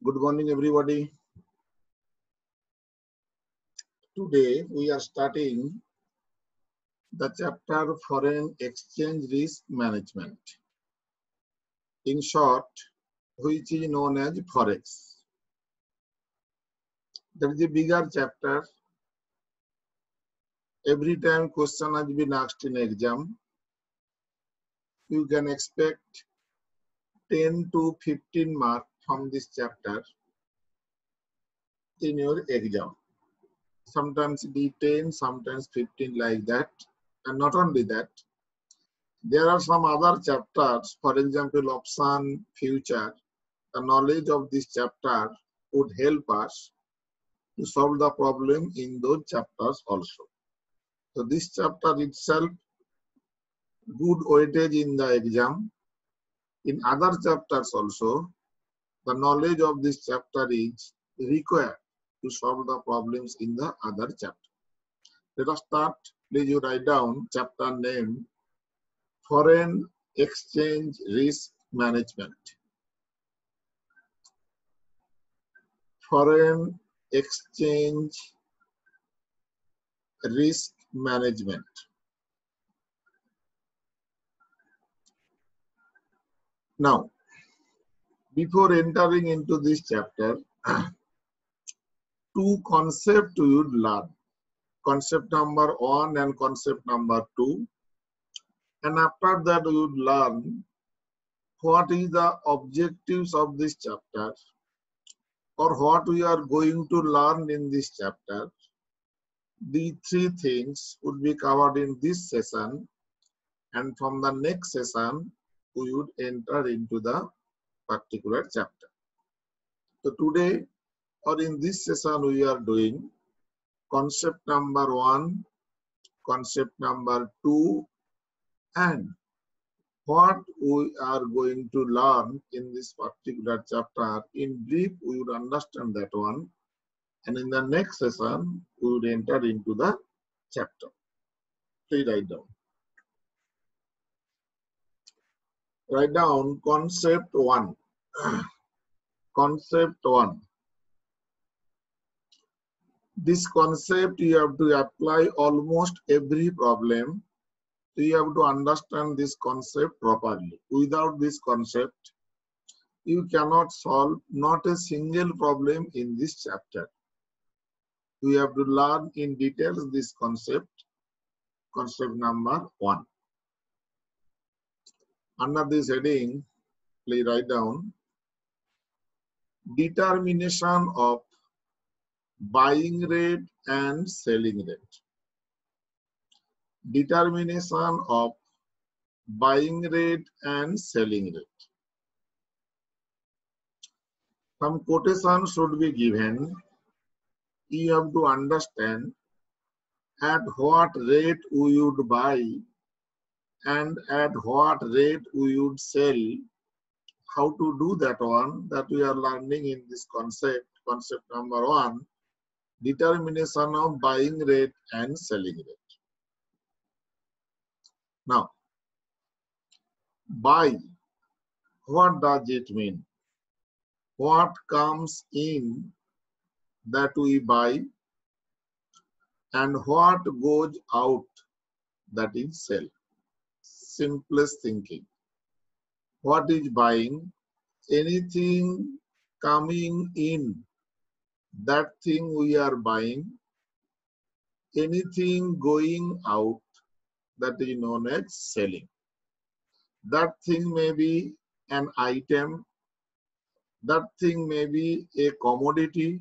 Good morning, everybody. Today we are starting the chapter Foreign Exchange Risk Management. In short, which is known as Forex. That is a bigger chapter. Every time question has been asked in exam, you can expect 10 to 15 marks from this chapter in your exam. Sometimes it is 10, sometimes 15 like that. And not only that, there are some other chapters, for example, option, future. The knowledge of this chapter would help us to solve the problem in those chapters also. So this chapter itself, good weightage in the exam. In other chapters also, the knowledge of this chapter is required to solve the problems in the other chapter. Let us start. Please you write down chapter name, Foreign Exchange Risk Management. Foreign Exchange Risk Management. Now, before entering into this chapter, two concepts you would learn. Concept number 1 and concept number 2. And after that, you would learn what is the objectives of this chapter or what we are going to learn in this chapter. The three things would be covered in this session, and from the next session, we would enter into the particular chapter. So today, or in this session, we are doing concept number 1, concept number 2, and what we are going to learn in this particular chapter. In brief, we would understand that one. And in the next session, we would enter into the chapter. Please write down. Write down concept 1. Concept 1. This concept you have to apply almost every problem. So you have to understand this concept properly. Without this concept, you cannot solve not a single problem in this chapter. We have to learn in details this concept, concept number 1. Under this heading, please write down determination of buying rate and selling rate. Determination of buying rate and selling rate. Some quotation should be given. You have to understand at what rate we would buy and at what rate we would sell. How to do that one, that we are learning in this concept, concept number 1, determination of buying rate and selling rate. Now, buy, what does it mean? What comes in that we buy and what goes out that is sell. Simplest thinking. What is buying? Anything coming in, that thing we are buying. Anything going out, that is known as selling. That thing may be an item, that thing may be a commodity,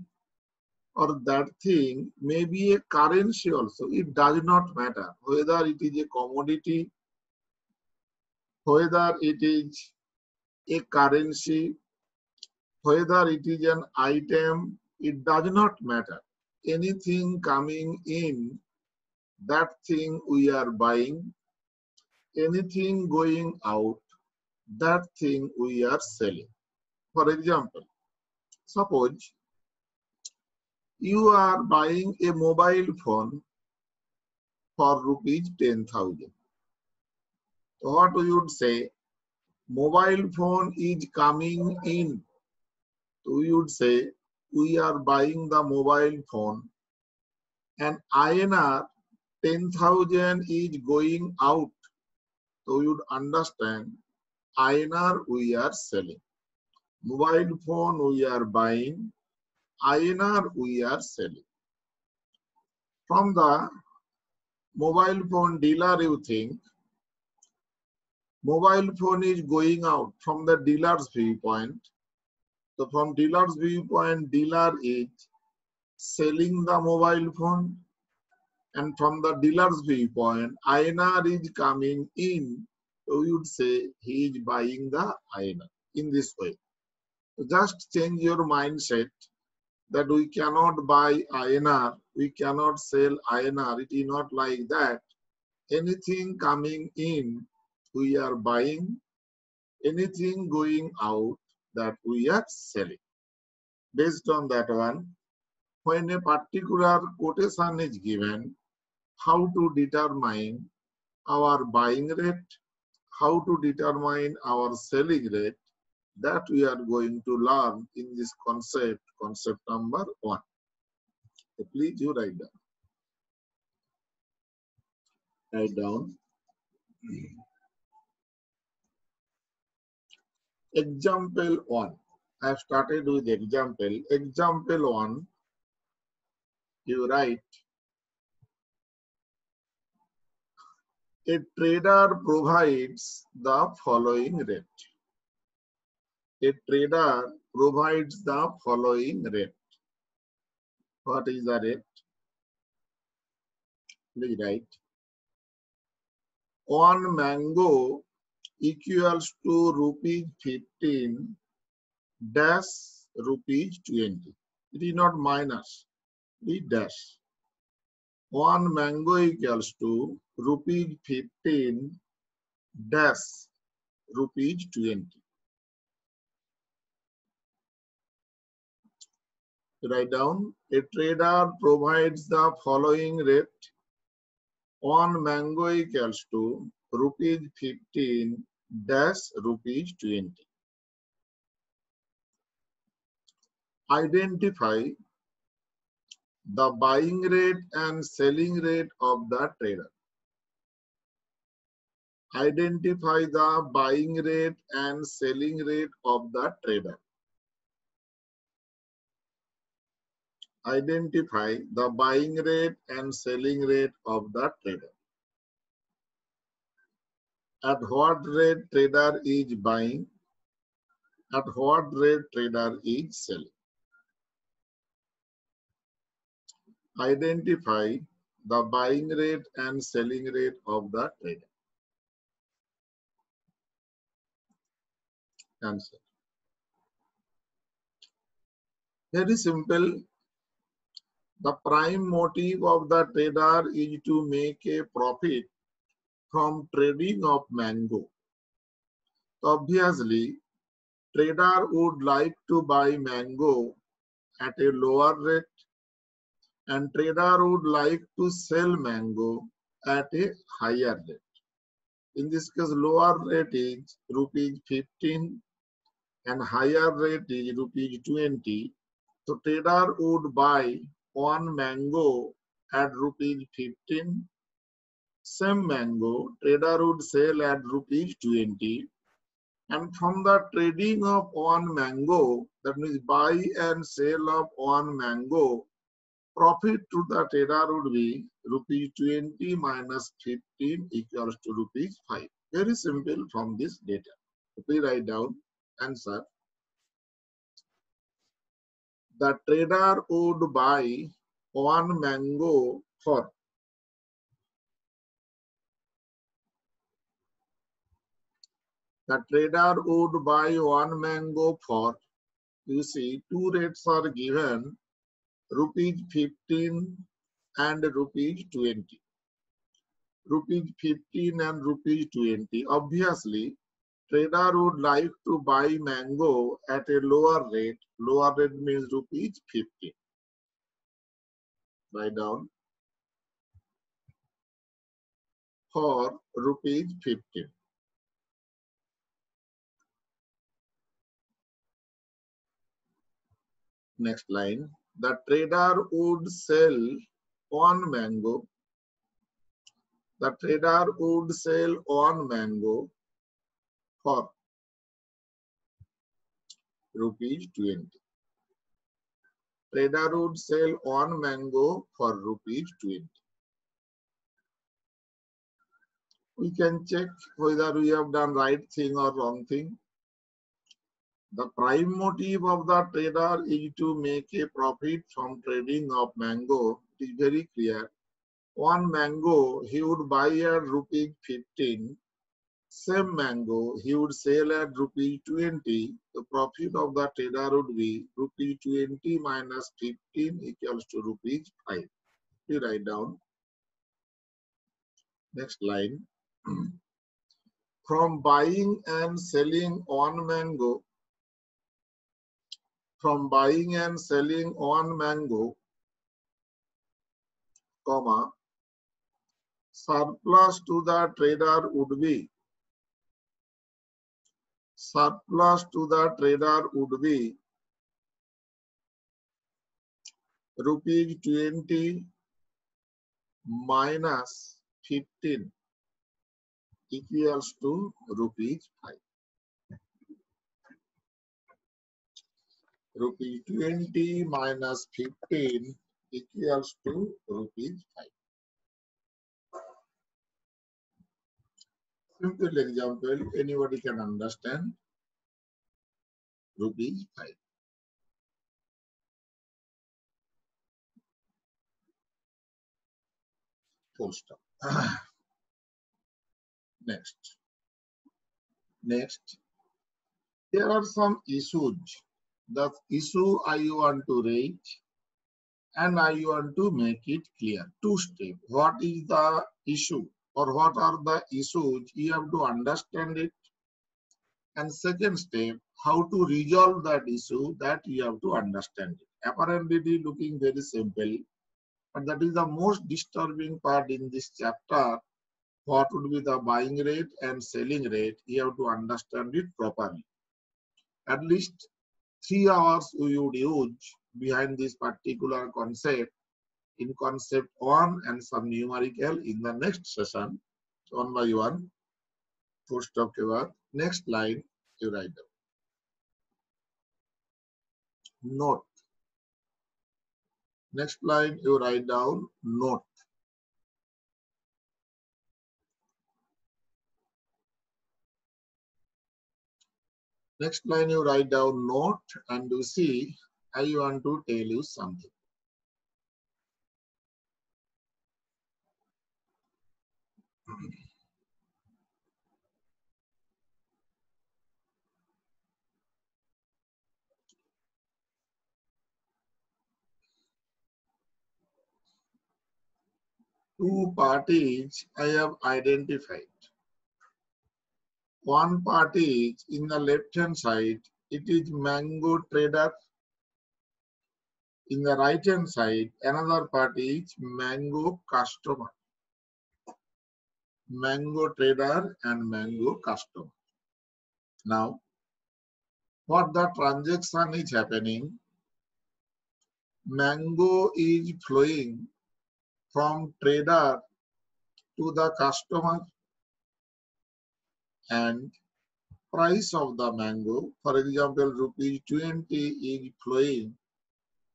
or that thing may be a currency also. It does not matter whether it is a commodity, whether it is a currency, whether it is an item, it does not matter. Anything coming in, that thing we are buying. Anything going out, that thing we are selling. For example, suppose you are buying a mobile phone for rupees 10,000. So what we would say, mobile phone is coming in. we would say we are buying the mobile phone and INR 10,000 is going out. So you would understand INR we are selling. Mobile phone we are buying, INR we are selling. From the mobile phone dealer, you think mobile phone is going out from the dealer's viewpoint. So from dealer's viewpoint, dealer is selling the mobile phone. And from the dealer's viewpoint, INR is coming in. So you would say he is buying the INR in this way. So just change your mindset that we cannot buy INR, we cannot sell INR. It is not like that. Anything coming in, we are buying. Anything going out, that we are selling. Based on that one, when a particular quotation is given, how to determine our buying rate, how to determine our selling rate, that we are going to learn in this concept number 1. So please you write down. Write down. Example 1. I have started with example. Example 1, you write, a trader provides the following rate. A trader provides the following rate. What is the rate? Please write. 1 mango equals to rupees 15 dash rupees 20. It is not minus, it is dash. 1 mango equals to rupees 15 dash rupees 20. Write down, a trader provides the following rate. 1 mango equals to rupees 15 dash rupees 20. Identify the buying rate and selling rate of the trader. Identify the buying rate and selling rate of the trader. Identify the buying rate and selling rate of the trader. At what rate trader is buying? At what rate trader is selling? Identify the buying rate and selling rate of the trader. Answer. Very simple. The prime motive of the trader is to make a profit from trading of mango. Obviously, trader would like to buy mango at a lower rate and trader would like to sell mango at a higher rate. In this case, lower rate is rupees 15 and higher rate is rupees 20. So trader would buy 1 mango at rupees 15. Same mango, trader would sell at rupees 20. And from the trading of 1 mango, that means buy and sale of 1 mango, profit to the trader would be rupees 20 minus 15 equals to rupees 5. Very simple from this data. Please write down answer. The trader would buy 1 mango for the trader would buy 1 mango for, you see, 2 rates are given, rupees 15 and rupees 20. Rupees 15 and rupees 20. Obviously, trader would like to buy mango at a lower rate. Lower rate means rupees 15. Write down. For rupees 15. Next line. The trader would sell one mango. The trader would sell one mango for rupees 20. Trader would sell one mango for rupees 20. We can check whether we have done right thing or wrong thing. The prime motive of the trader is to make a profit from trading of mango. It is very clear. One mango he would buy at rupees 15. Same mango he would sell at rupees 20. The profit of the trader would be rupees 20 minus 15 equals to rupees 5. You write down. Next line. From buying and selling one mango, comma, surplus to the trader would be rupees 20 minus 15 equals to rupees 5. Rupees 20 minus 15 equals to rupees 5. Simple example, anybody can understand. Rupees 5. Full stop. Next. There are some issues. The issue I want to raise and I want to make it clear. Two steps. What is the issue or what are the issues? You have to understand it. And second step, how to resolve that issue, that you have to understand it. Apparently it is looking very simple, but that is the most disturbing part in this chapter. What would be the buying rate and selling rate? You have to understand it properly. At least 3 hours we would use behind this particular concept in concept 1 and some numerical in the next session, one by one. Full stop के बाद next line you write down. Note. Next line you write down note. Next line you write down note and you see I want to tell you something. Two parties I have identified. One party is in the left hand side, it is mango trader. In the right hand side, another party is mango customer. Mango trader and mango customer. Now, what the transaction is happening, mango is flowing from trader to the customer and price of the mango, for example, rupees 20 is flowing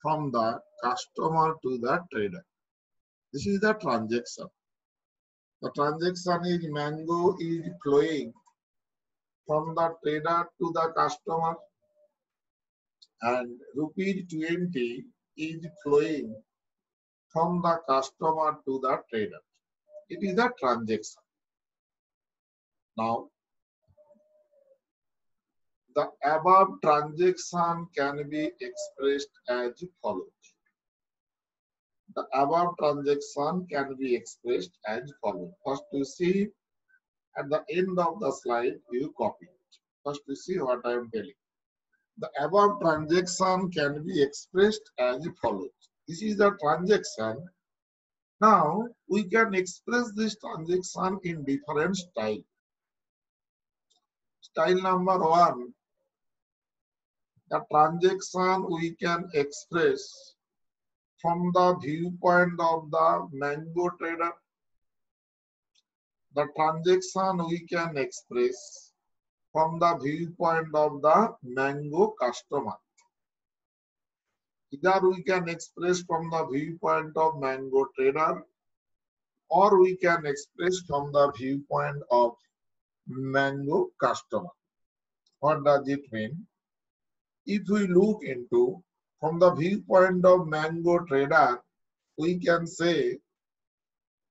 from the customer to the trader. This is the transaction. The transaction is mango is flowing from the trader to the customer and rupees 20 is flowing from the customer to the trader. It is a transaction. Now, the above transaction can be expressed as follows. The above transaction can be expressed as follows. First, you see at the end of the slide, you copy it. First, you see what I am telling. The above transaction can be expressed as follows. This is the transaction. Now, we can express this transaction in different styles. Style number 1, A transaction we can express from the viewpoint of the mango trader. The transaction we can express from the viewpoint of the mango customer. Either we can express from the viewpoint of mango trader, or we can express from the viewpoint of mango customer. What does it mean? If we look into from the viewpoint of mango trader, we can say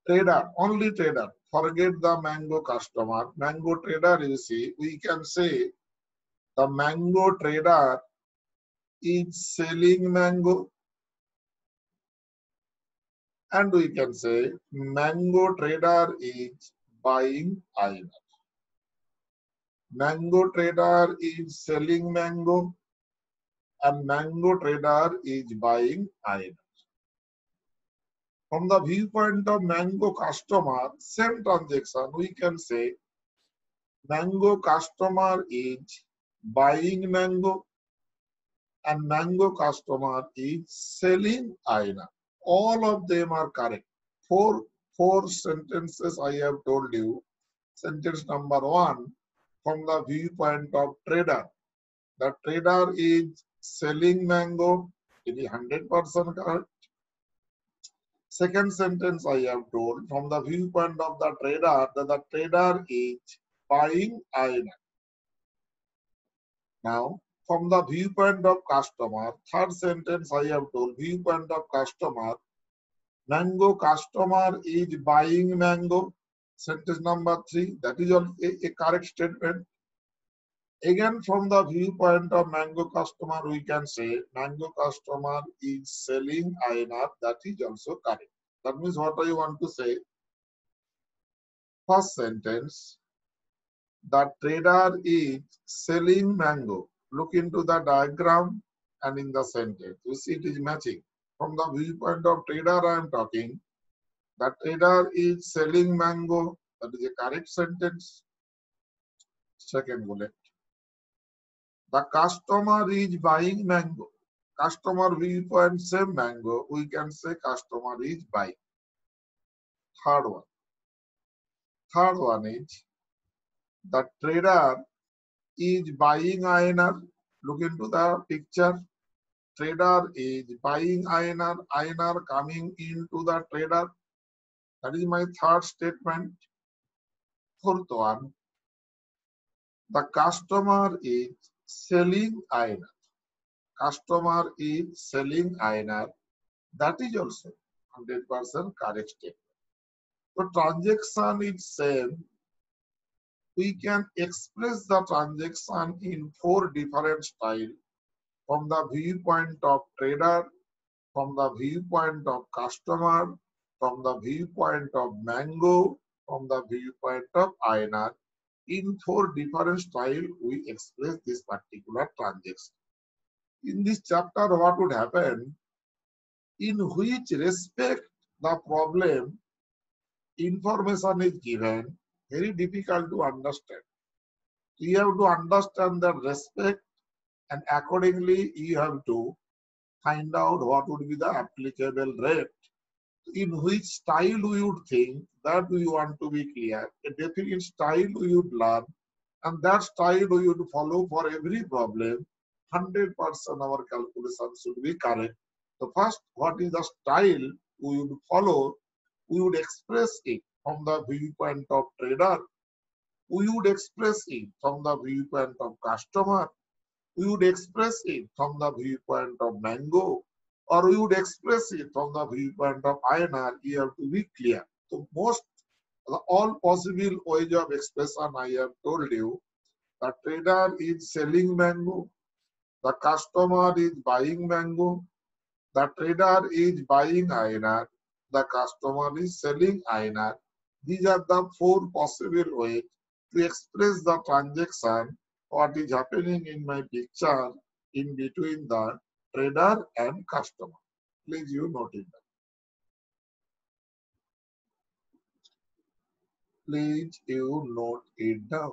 trader, only trader. Forget the mango customer. Mango trader, you see, we can say the mango trader is selling mango, and we can say mango trader is buying iron. Mango trader is selling mango, and mango trader is buying iron. From the viewpoint of mango customer, same transaction, we can say mango customer is buying mango and mango customer is selling iron. All of them are correct. Four sentences I have told you. Sentence number one, from the viewpoint of trader. The trader is selling mango. It is 100% correct. Second sentence I have told, from the viewpoint of the trader, that the trader is buying iron. Now, from the viewpoint of customer, third sentence I have told, viewpoint of customer, mango customer is buying mango. Sentence number three, that is a correct statement. Again, from the viewpoint of mango customer, we can say mango customer is selling INR. That is also correct. That means what I want to say. First sentence, the trader is selling mango. Look into the diagram and in the sentence. You see it is matching. From the viewpoint of trader, I am talking. The trader is selling mango. That is a correct sentence. Second bullet. The customer is buying mango. Customer viewpoint same mango. We can say customer is buying. Third one. Third one is the trader is buying INR. Look into the picture. Trader is buying INR. INR coming into the trader. That is my third statement. Fourth one. The customer is selling INR. Customer is selling INR. That is also 100% correct statement. So transaction is same. We can express the transaction in four different styles. From the viewpoint of trader, from the viewpoint of customer, from the viewpoint of mango, from the viewpoint of INR. In four different styles, we express this particular transaction. In this chapter, what would happen? In which respect the problem information is given, very difficult to understand. You have to understand the respect, and accordingly you have to find out what would be the applicable rate. In which style we would think, that we want to be clear. A definite style we would learn, and that style we would follow for every problem. 100% our calculation should be correct. So first, what is the style we would follow? We would express it from the viewpoint of trader. We would express it from the viewpoint of customer. We would express it from the viewpoint of mango, or we would express it from the viewpoint of INR. You have to be clear. So all possible ways of expression I have told you. The trader is selling mango. The customer is buying mango. The trader is buying INR. The customer is selling INR. These are the four possible ways to express the transaction, what is happening in my picture in between the trader and customer. Please you note it down. Please you note it down.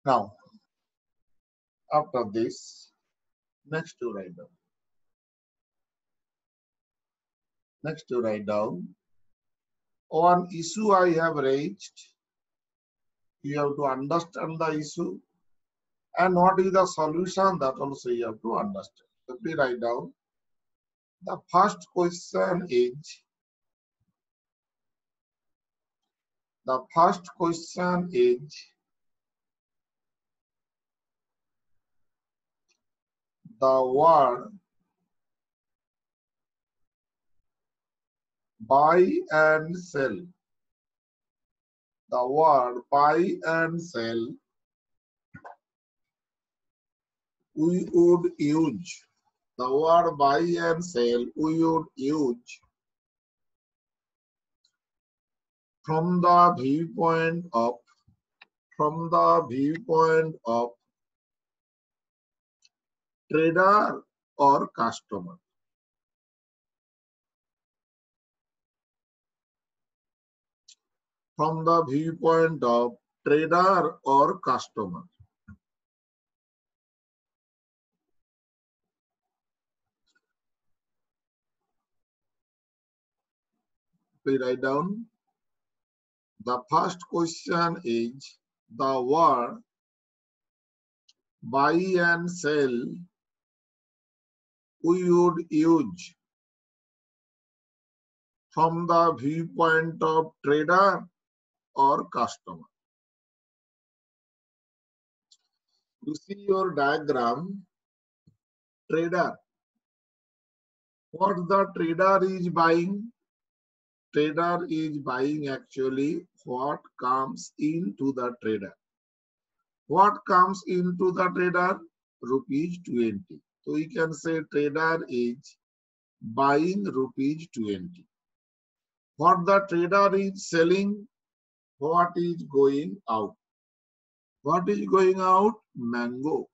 Now, after this, next to write down. Next to write down. One issue I have raised. You have to understand the issue. And what is the solution, that also you have to understand. Simply write down. The first question is, the word buy and sell. The word buy and sell we would use. The word buy and sell we would use from the viewpoint of trader or customer. From the viewpoint of trader or customer. Please write down. The first question is, the word buy and sell we would use from the viewpoint of trader or customer. You see your diagram, trader. What the trader is buying? Trader is buying actually what comes into the trader. What comes into the trader? Rupees 20. So we can say trader is buying rupees 20. What the trader is selling? What is going out? What is going out? Mango.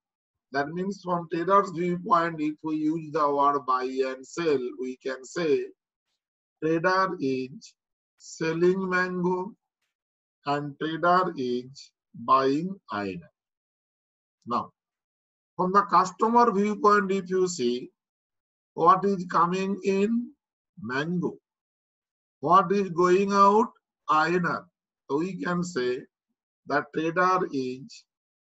That means from trader's viewpoint, if we use the word buy and sell, we can say trader is selling mango and trader is buying iron. Now, from the customer viewpoint, if you see what is coming in, mango. What is going out, iron. So we can say the trader is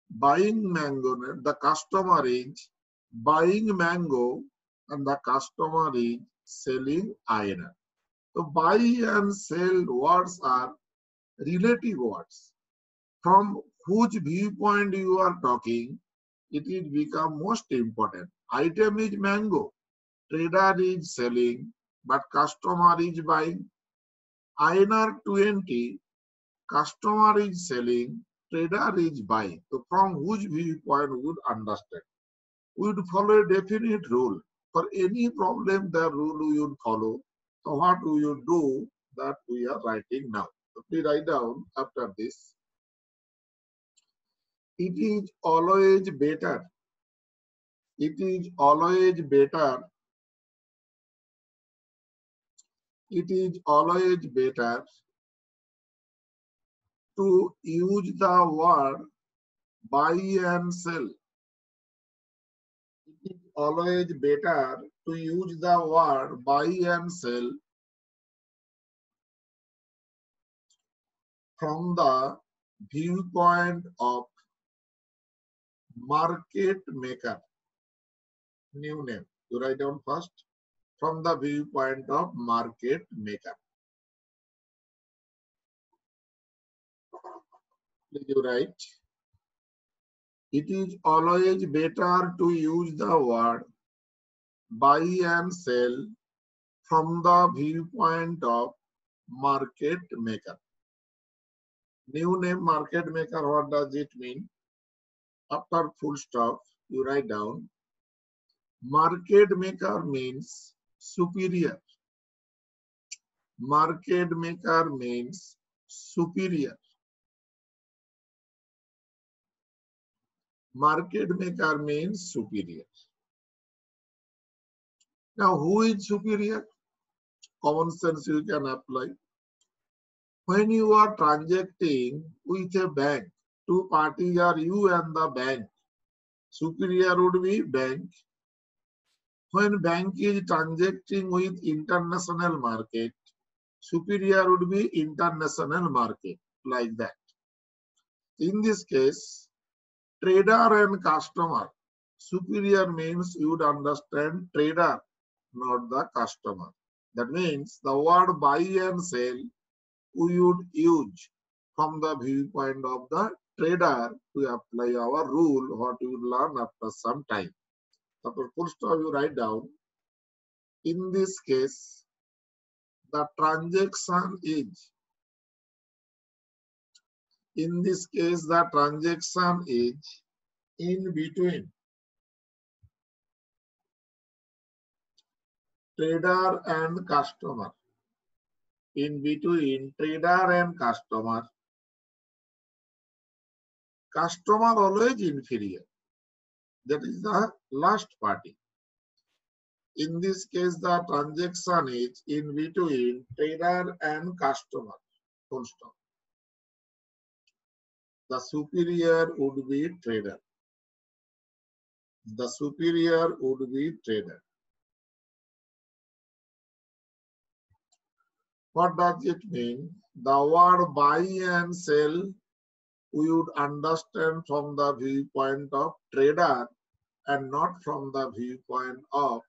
buying mango, the customer is buying mango and the customer is selling iron. So buy and sell words are relative words. From whose viewpoint you are talking, it will become most important. Item is mango. Trader is selling, but customer is buying. Iron 20, customer is selling, trader is buying. So from whose viewpoint we would understand? We would follow a definite rule. For any problem, the rule we would follow. So what we would do, that we are writing now. So please write down after this. It is always better. It is always better. It is always better to use the word buy and sell. It is always better to use the word buy and sell from the viewpoint of market maker. New name. You write down first. From the viewpoint of market maker. Please you write. It is always better to use the word buy and sell from the viewpoint of market maker. New name market maker, what does it mean? After full stop, you write down. Market maker means superior. Market maker means superior. Market maker means superior. Now, who is superior? Common sense you can apply. When you are transacting with a bank, Two parties are you and the bank. Superior would be bank. When bank is transacting with international market, superior would be international market, like that. In this case, trader and customer. Superior means you would understand trader, not the customer. That means the word buy and sell we would use from the viewpoint of the trader to apply our rule, what you would learn after some time. After full stop, you write down. In this case, the transaction is. In this case, the transaction is in between trader and customer. In between trader and customer. Customer always inferior. That is the last party. In this case, the transaction is in between trader and customer. Full stop. The superior would be trader. The superior would be trader. What does it mean? The word buy and sell we would understand from the viewpoint of trader and not from the viewpoint of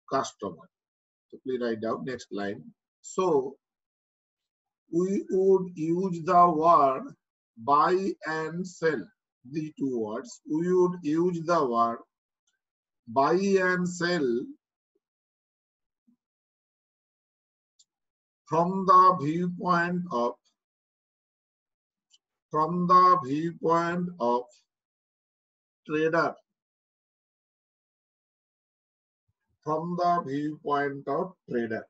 customer. So please write down next line. So we would use the word buy and sell. The two words. We would use the word buy and sell from the viewpoint of trader. From the viewpoint of trader.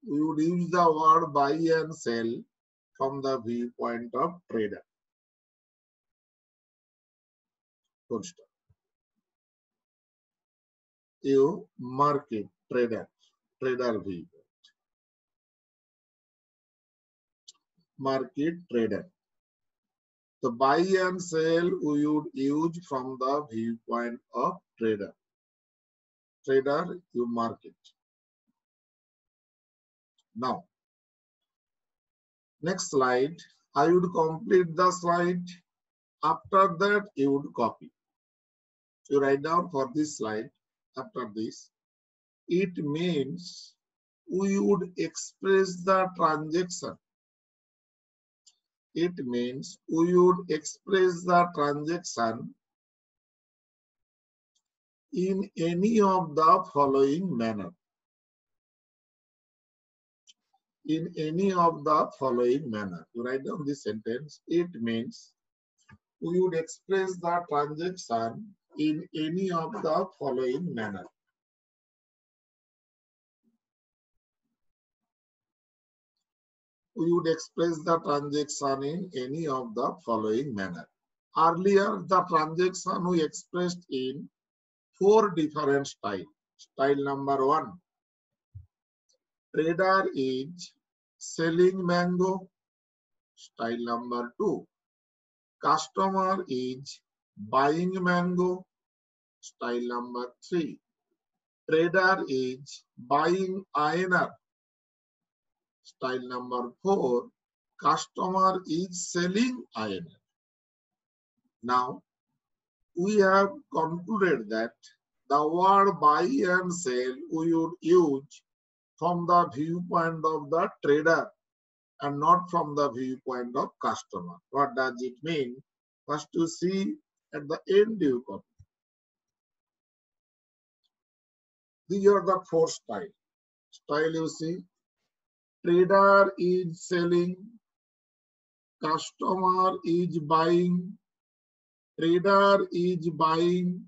We would use the word buy and sell from the viewpoint of trader. Good stuff. You market trader viewpoint. Market trader. The buy and sell we would use from the viewpoint of trader. Trader, you market. Now, next slide. I would complete the slide. After that, you would copy. You write down for this slide. After this, it means we would express the transaction. It means we would express the transaction in any of the following manner. In any of the following manner. You write down this sentence. It means we would express the transaction in any of the following manner. We would express the transaction in any of the following manner. Earlier, the transaction we expressed in 4 different styles. Style number 1. Trader is selling mango. Style number 2. Customer is buying mango. Style number 3. Trader is buying ironer. Style number 4. Customer is selling ironer. Now, we have concluded that the word buy and sell we would use from the viewpoint of the trader and not from the viewpoint of customer. What does it mean? First to see at the end you copy. These are the 4 styles. Style you see. Trader is selling. Customer is buying. Trader is buying.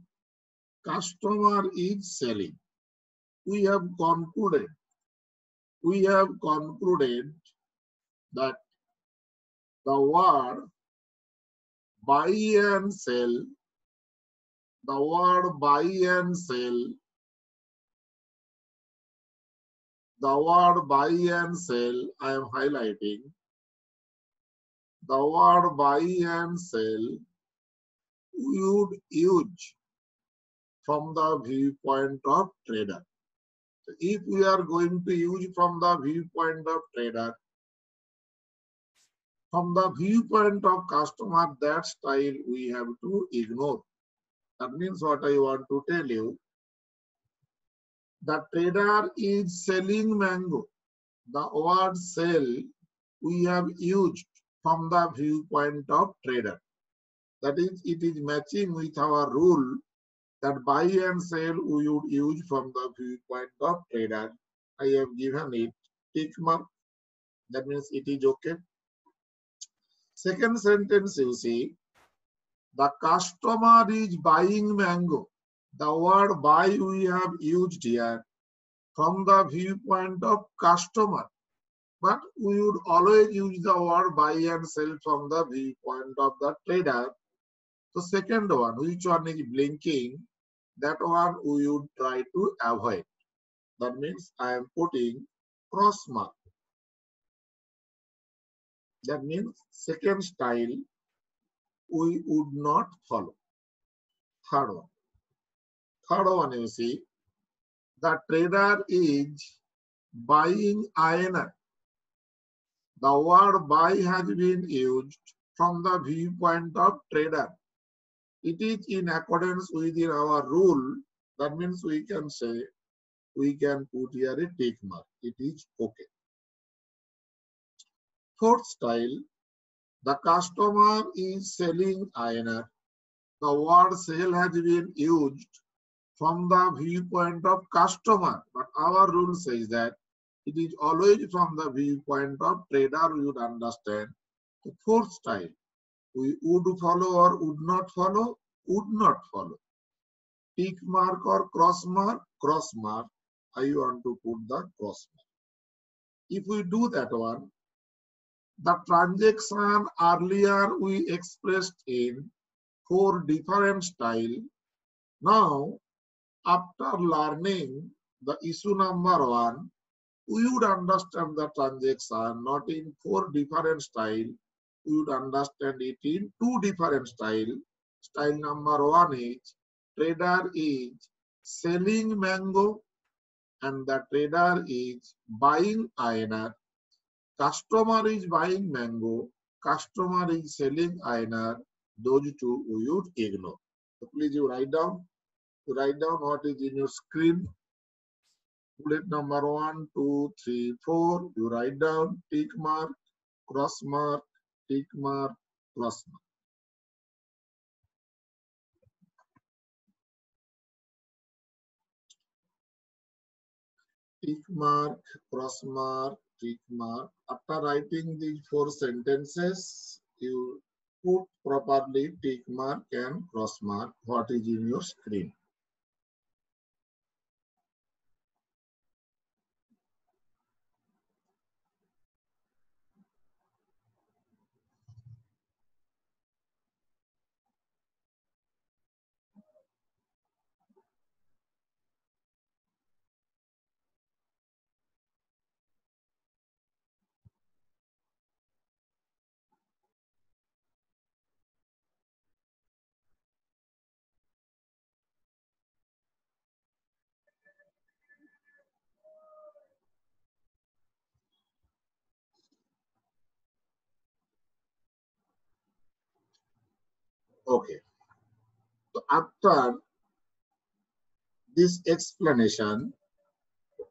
Customer is selling. We have concluded that the word buy and sell, I am highlighting. the word buy and sell we would use from the viewpoint of trader. So if we are going to use from the viewpoint of trader, from the viewpoint of customer, that style we have to ignore. That means what I want to tell you, the trader is selling mango. The word sell we have used from the viewpoint of trader. That is, it is matching with our rule that buy and sell we would use from the viewpoint of trader. I have given it tick mark. That means it is okay. Second sentence you see, the customer is buying mango. The word buy we have used here from the viewpoint of customer. But we would always use the word buy and sell from the viewpoint of the trader. So second one, which one is blinking, that one we would try to avoid. That means I am putting cross mark. That means second style we would not follow. Third one. Third one you see, the trader is buying iron. The word buy has been used from the viewpoint of trader. It is in accordance with our rule. That means we can say, we can put here a tick mark. It is okay. Fourth style, the customer is selling iron. The word sell has been used from the viewpoint of customer, but our rule says that it is always from the viewpoint of trader. We would understand. The fourth style, we would follow or would not follow, would not follow. Tick mark or cross mark, cross mark. I want to put the cross mark. If we do that one, the transaction earlier we expressed in 4 different style. Now, after learning the issue number 1, we would understand the transaction not in 4 different style. We would understand it in 2 different style. Style number 1 is trader is selling mango and the trader is buying iron. Customer is buying mango. Customer is selling iron. Those two we would ignore. So please you write down. You write down what is in your screen. Bullet number 1, 2, 3, 4. You write down tick mark, cross mark, tick mark, cross mark. Tick mark, cross mark, tick mark. After writing these 4 sentences, you put properly tick mark and cross mark what is in your screen. Okay. So after this explanation,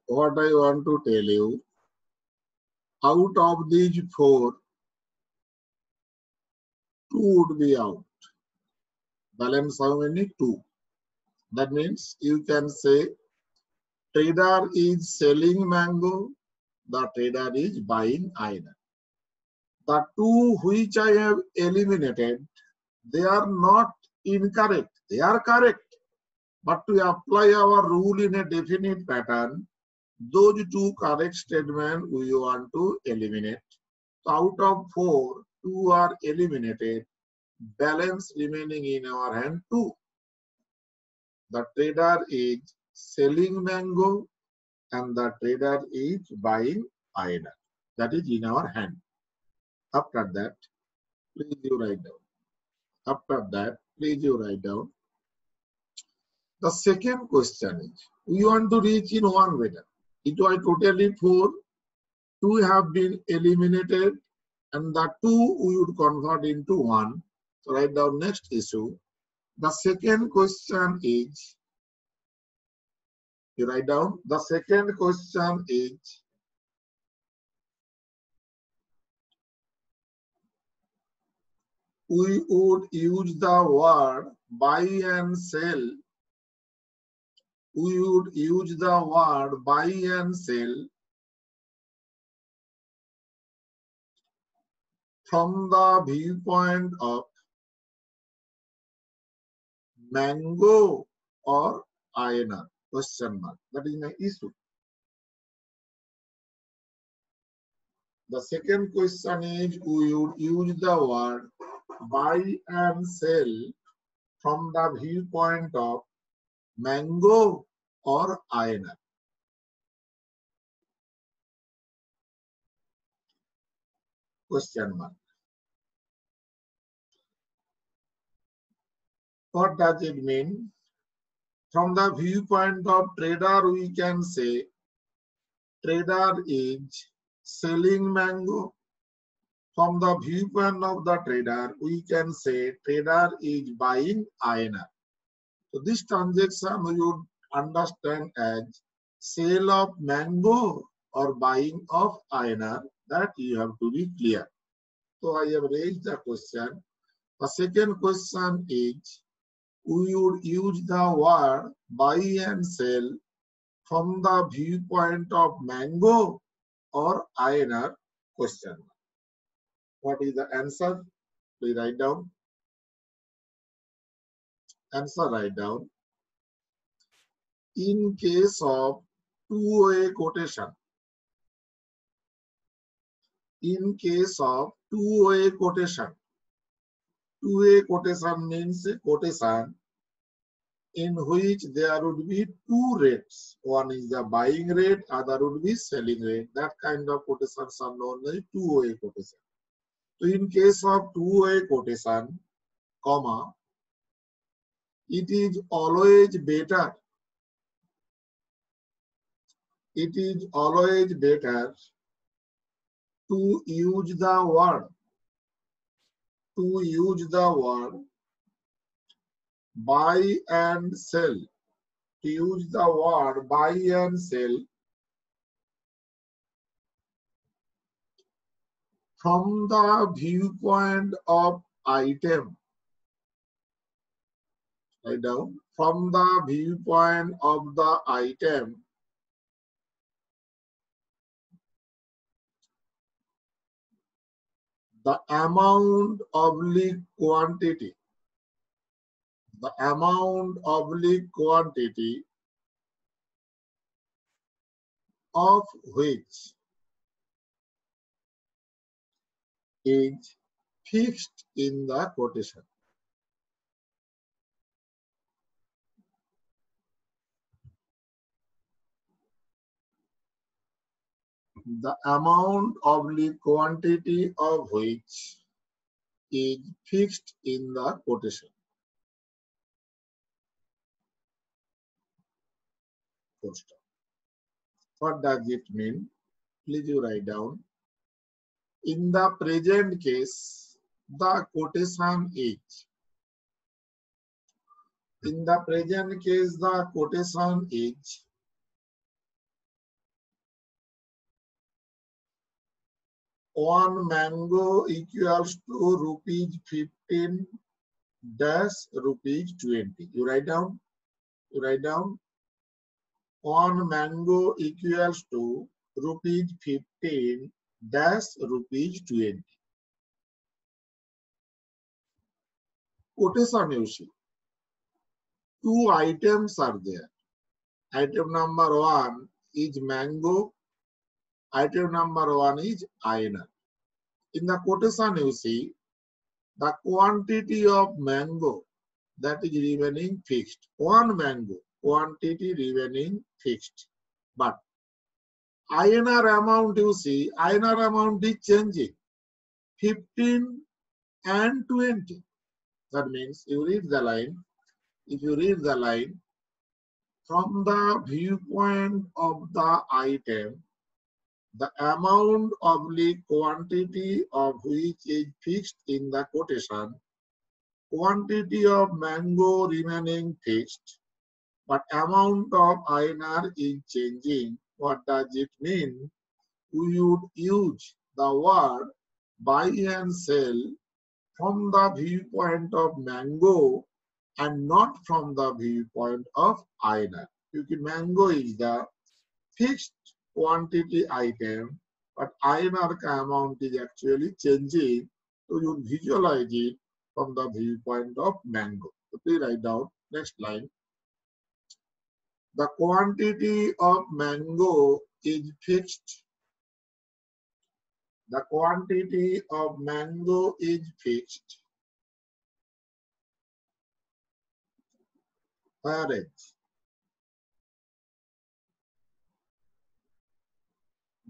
what I want to tell you, out of these 4, 2 would be out. Balance how many? 2. That means you can say trader is selling mango, the trader is buying iron. The 2 which I have eliminated, they are not incorrect. They are correct. But to apply our rule in a definite pattern, those 2 correct statements we want to eliminate. So out of 4, 2 are eliminated. Balance remaining in our hand 2. The trader is selling mango and the trader is buying iron. That is in our hand. After that, Please you write down. After that, please you write down. The second question is, we want to reach in one better. It was totally 4. 2 have been eliminated and the 2 we would convert into 1. So write down next issue. The second question is, you write down, the second question is, we would use the word buy and sell. We would use the word buy and sell from the viewpoint of mango or INR? Question mark. That is my issue. The second question is, we would use the word buy and sell from the viewpoint of mango or INR. Question mark. What does it mean? From the viewpoint of trader, we can say trader is selling mango. From the viewpoint of the trader, we can say trader is buying INR. So this transaction we would understand as sale of mango or buying of INR. That you have to be clear. So I have raised the question. The second question is, we would use the word buy and sell from the viewpoint of mango or INR? Question. What is the answer? Please write down. Answer write down. In case of two-way quotation. In case of two-way quotation. Two-way quotation means a quotation in which there would be two rates. One is the buying rate, other would be selling rate. That kind of quotations are known as two-way quotation. So in case of two-way quotation, comma, it is always better. It is always better to use the word. To use the word buy and sell. To use the word buy and sell from the viewpoint of item. Write down. From the viewpoint of the item, the amount oblique quantity. The amount oblique quantity of which is fixed in the quotation. The amount oblique quantity of which is fixed in the quotation. What does it mean? Please you write down. In the present case, the quotation is. In the present case, the quotation is one mango equals to rupees 15 dash rupees 20. You write down. You write down. One mango equals to rupees 15 dash rupees 20. Quotation you see. Two items are there. Item number 1 is mango. Item number 1 is INR. In the quotation you see, the quantity of mango that is remaining fixed. One mango quantity remaining fixed. But INR amount you see, INR amount is changing. 15 and 20. That means you read the line. If you read the line, from the viewpoint of the item, the amount of the quantity of which is fixed in the quotation, quantity of mango remaining fixed, but amount of INR is changing. What does it mean? We would use the word buy and sell from the viewpoint of mango and not from the viewpoint of INR. Because mango is the fixed quantity item, but INR amount is actually changing. So you visualize it from the viewpoint of mango. So please write down next line. The quantity of mango is fixed. The quantity of mango is fixed. Whereas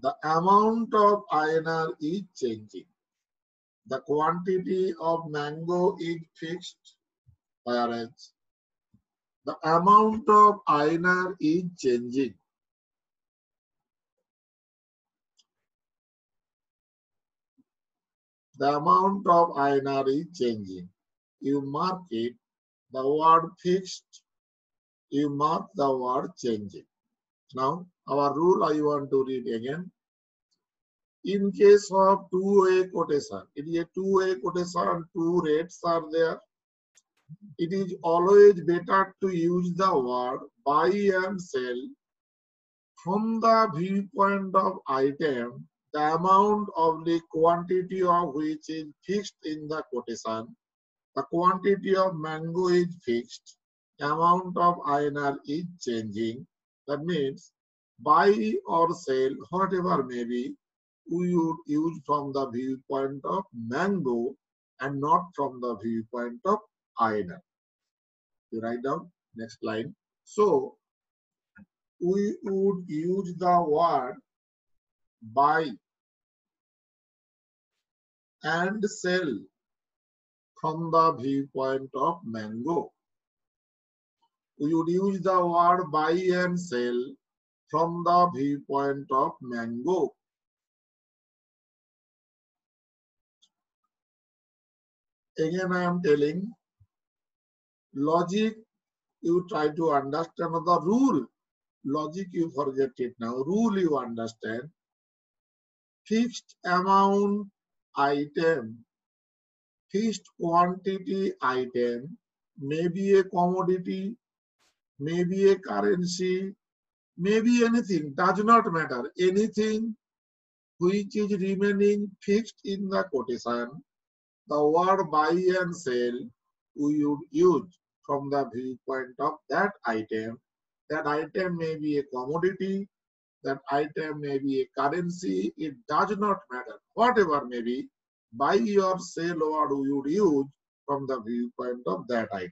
the amount of INR is changing. The quantity of mango is fixed, whereas the amount of INR is changing. The amount of INR is changing. You mark it, the word fixed, you mark the word changing. Now, our rule I want to read again. In case of two-way quotation, it is a two-way quotation, two rates are there. It is always better to use the word buy and sell from the viewpoint of item, the amount of the quantity of which is fixed in the quotation. The quantity of mango is fixed. The amount of INR is changing. That means buy or sell, whatever may be, we would use from the viewpoint of mango and not from the viewpoint of INR. You write down next line. So we would use the word buy and sell from the viewpoint of mango. We would use the word buy and sell from the viewpoint of mango. Again, I am telling logic, you try to understand the rule. Logic, you forget it now. Rule, you understand. Fixed amount item, fixed quantity item, maybe a commodity, maybe a currency, maybe anything, does not matter. Anything which is remaining fixed in the quotation, the word buy and sell we would use from the viewpoint of that item. That item may be a commodity, that item may be a currency, it does not matter. Whatever may be, buy or sell word we would use from the viewpoint of that item.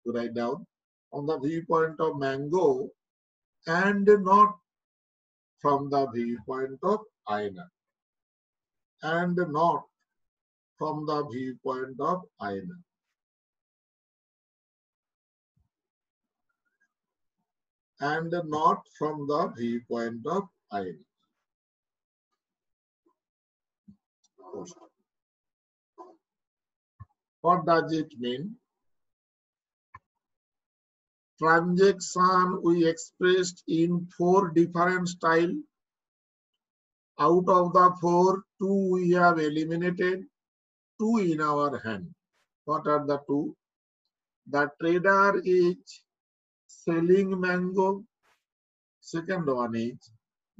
To write down from the viewpoint of mango and not from the viewpoint of INR. And not from the viewpoint of INR. And not from the viewpoint of INR. What does it mean? Transaction we expressed in 4 different styles. Out of the 4, 2 we have eliminated, 2 in our hand. What are the 2? The trader is selling mango. Second one is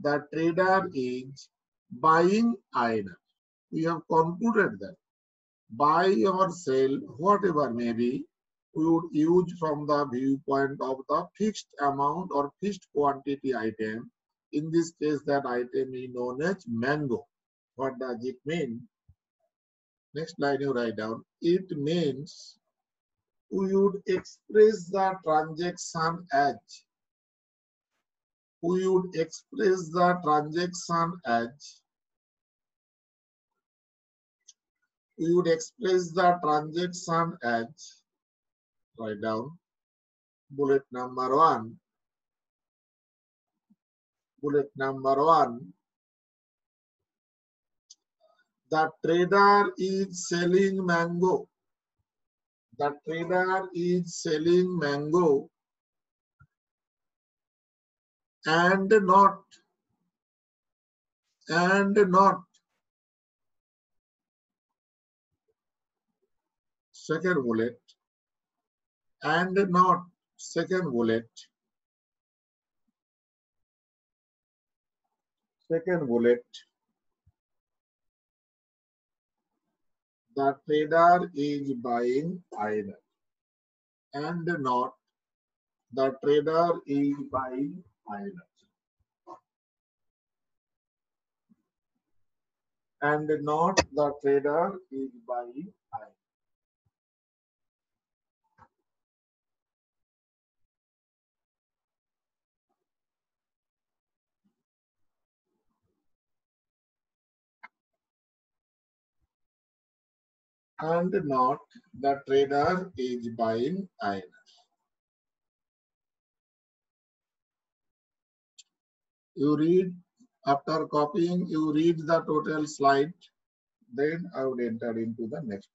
the trader is buying INR. We have concluded that buy or sell, whatever may be, we would use from the viewpoint of the fixed amount or fixed quantity item. In this case, that item is known as mango. What does it mean? Next line you write down. It means we would express the transaction as. We would express the transaction as we would express the transaction as, write down, bullet number one, the trader is selling mango. The trader is selling mango and not, second bullet, and not, second bullet, the trader is buying either, and not, the trader is buying either, and not, the trader is buying either. And not, the trader is buying either. You read, after copying, you read the total slide, then I would enter into the next.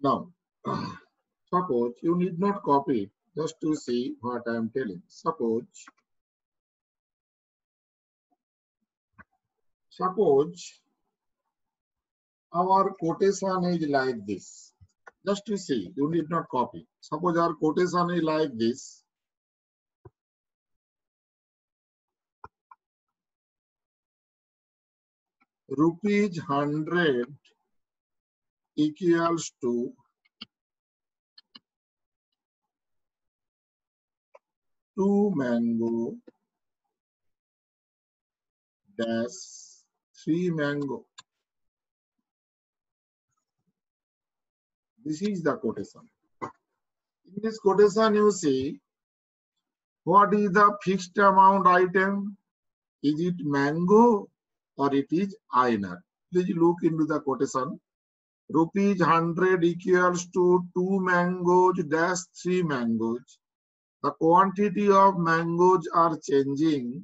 Now, suppose you need not copy it, just to see what I am telling. Suppose our quotation is like this. Just to see, you need not copy. Suppose our quotation is like this. Rupees 100 equals to 2 mango dash 3 mango. This is the quotation. In this quotation, you see, what is the fixed amount item? Is it mango or it is INR? Please look into the quotation. Rupees 100 equals to 2 mangoes dash 3 mangoes. The quantity of mangoes are changing,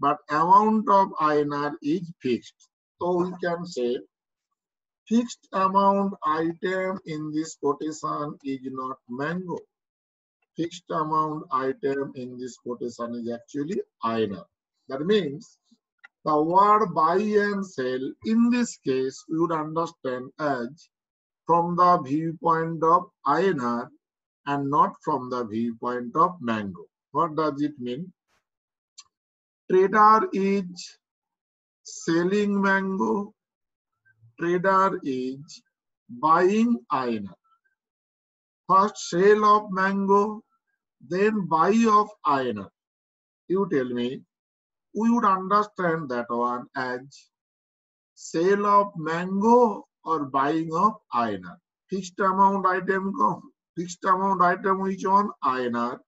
but amount of INR is fixed. So we can say fixed amount item in this quotation is not mango. Fixed amount item in this quotation is actually INR. That means the word buy and sell in this case we would understand as from the viewpoint of INR and not from the viewpoint of mango. What does it mean? Trader is selling mango. Trader is buying INR. First sale of mango, then buy of INR. You tell me, we would understand that one as sale of mango or buying of INR. Fixed amount item which on INR.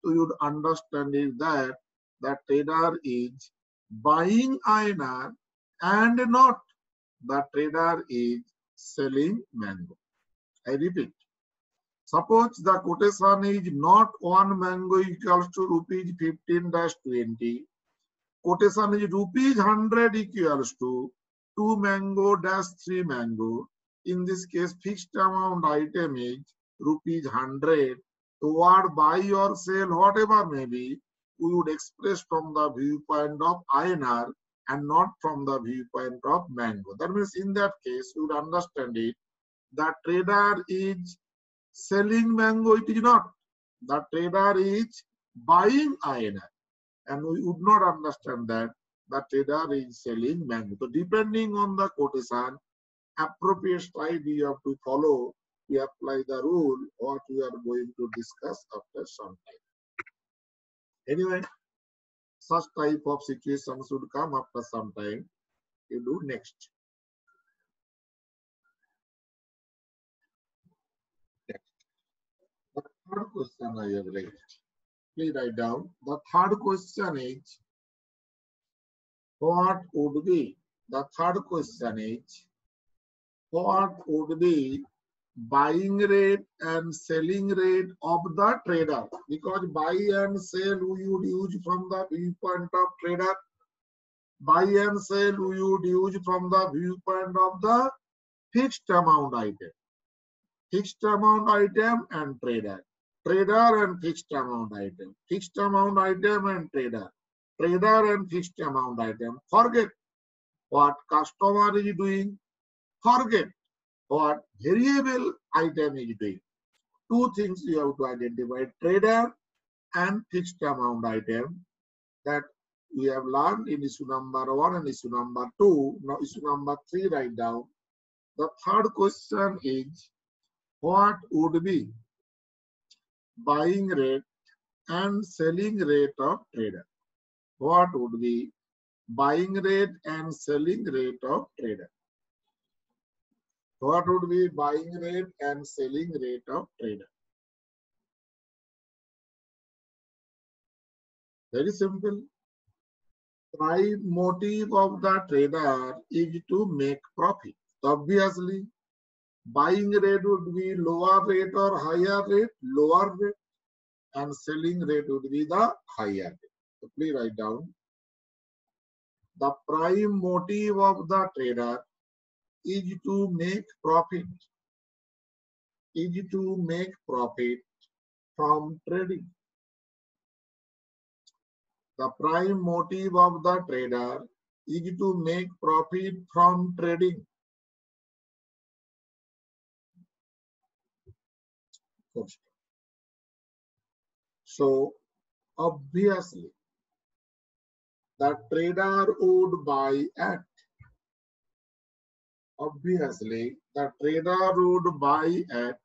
So you would understand is that the trader is buying INR and not the trader is selling mango. I repeat. Suppose the quotation is not 1 mango equals to rupees 15-20. Quotation is rupees 100 equals to 2 mango dash 3 mango. In this case, fixed amount item is rupees 100. Toward buy or sell, whatever may be, we would express from the viewpoint of INR and not from the viewpoint of mango. That means in that case, you would understand it. The trader is selling mango, it is not. The trader is buying INR. And we would not understand that the trader is selling mango. So depending on the quotation, appropriate stride you have to follow. We apply the rule what we are going to discuss after some time. Anyway, such type of situation should come after some time. You do next. The third question I have raised. Please write down. The third question is, what would be? The third question is, what would be buying rate and selling rate of the trader? Because buy and sell we would use from the viewpoint of trader. Buy and sell we would use from the viewpoint of the fixed amount item. Fixed amount item and trader. Trader and fixed amount item. Fixed amount item and trader. Trader and fixed amount item. Forget what customer is doing. Forget what variable item is doing. Two things you have to identify, trader and fixed amount item, that we have learned in issue number 1 and issue number 2. Now issue number 3 write down. The third question is, what would be buying rate and selling rate of trader? What would be buying rate and selling rate of trader? What would be buying rate and selling rate of trader? Very simple. Prime motive of the trader is to make profit. Obviously, buying rate would be lower rate or higher rate, lower rate, and selling rate would be the higher rate. So please write down. The prime motive of the trader is to make profit. Is to make profit from trading. The prime motive of the trader is to make profit from trading. So obviously, the trader would buy at. Obviously, the trader would buy at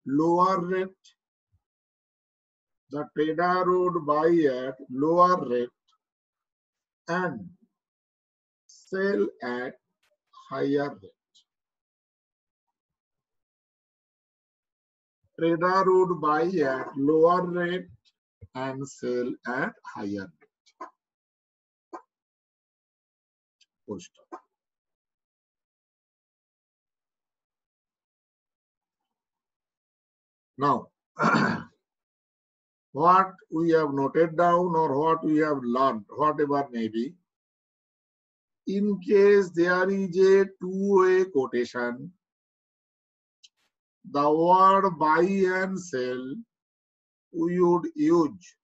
lower rate. The trader would buy at lower rate and sell at higher rate. Trader would buy at lower rate and sell at higher rate. Full stop. Now, what we have noted down or what we have learned, whatever may be, in case there is a two-way quotation, the word buy and sell we would use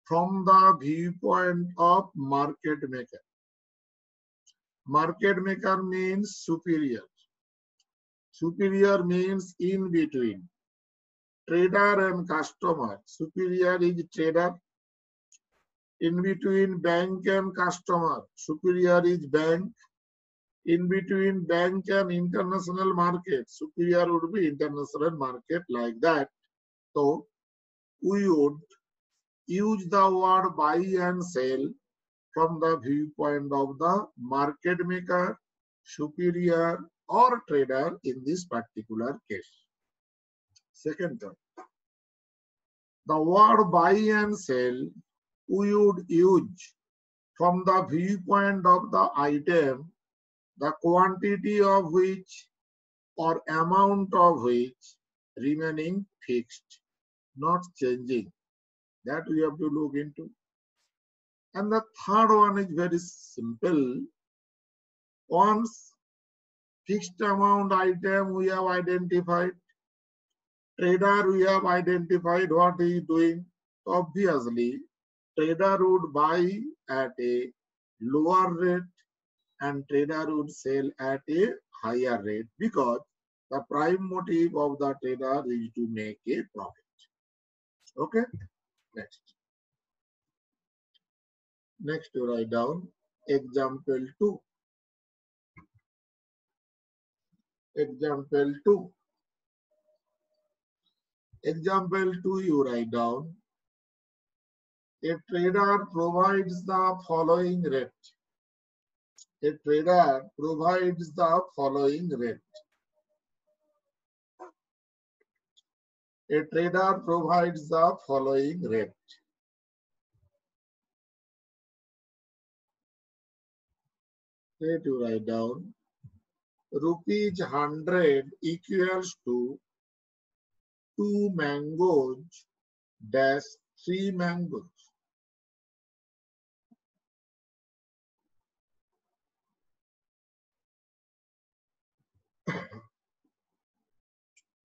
from the viewpoint of market maker. Market maker means superior. Superior means in between. Trader and customer. Superior is trader. In between bank and customer. Superior is bank. In between bank and international market. Superior would be international market, like that. So we would use the word buy and sell from the viewpoint of the market maker, superior, or trader in this particular case. Second term. The word buy and sell we would use from the viewpoint of the item, the quantity of which or amount of which remaining fixed, not changing. That we have to look into. And the third one is very simple. Once fixed amount item we have identified, trader we have identified what he is doing. Obviously, trader would buy at a lower rate and trader would sell at a higher rate, because the prime motive of the trader is to make a profit. Okay, next. Next you write down example 2. Example 2. Example 2 you write down. A trader provides the following rate. A trader provides the following rate. A trader provides the following rate. Rate you write down. Rupees 100 equals to 2 mangoes dash 3 mangoes.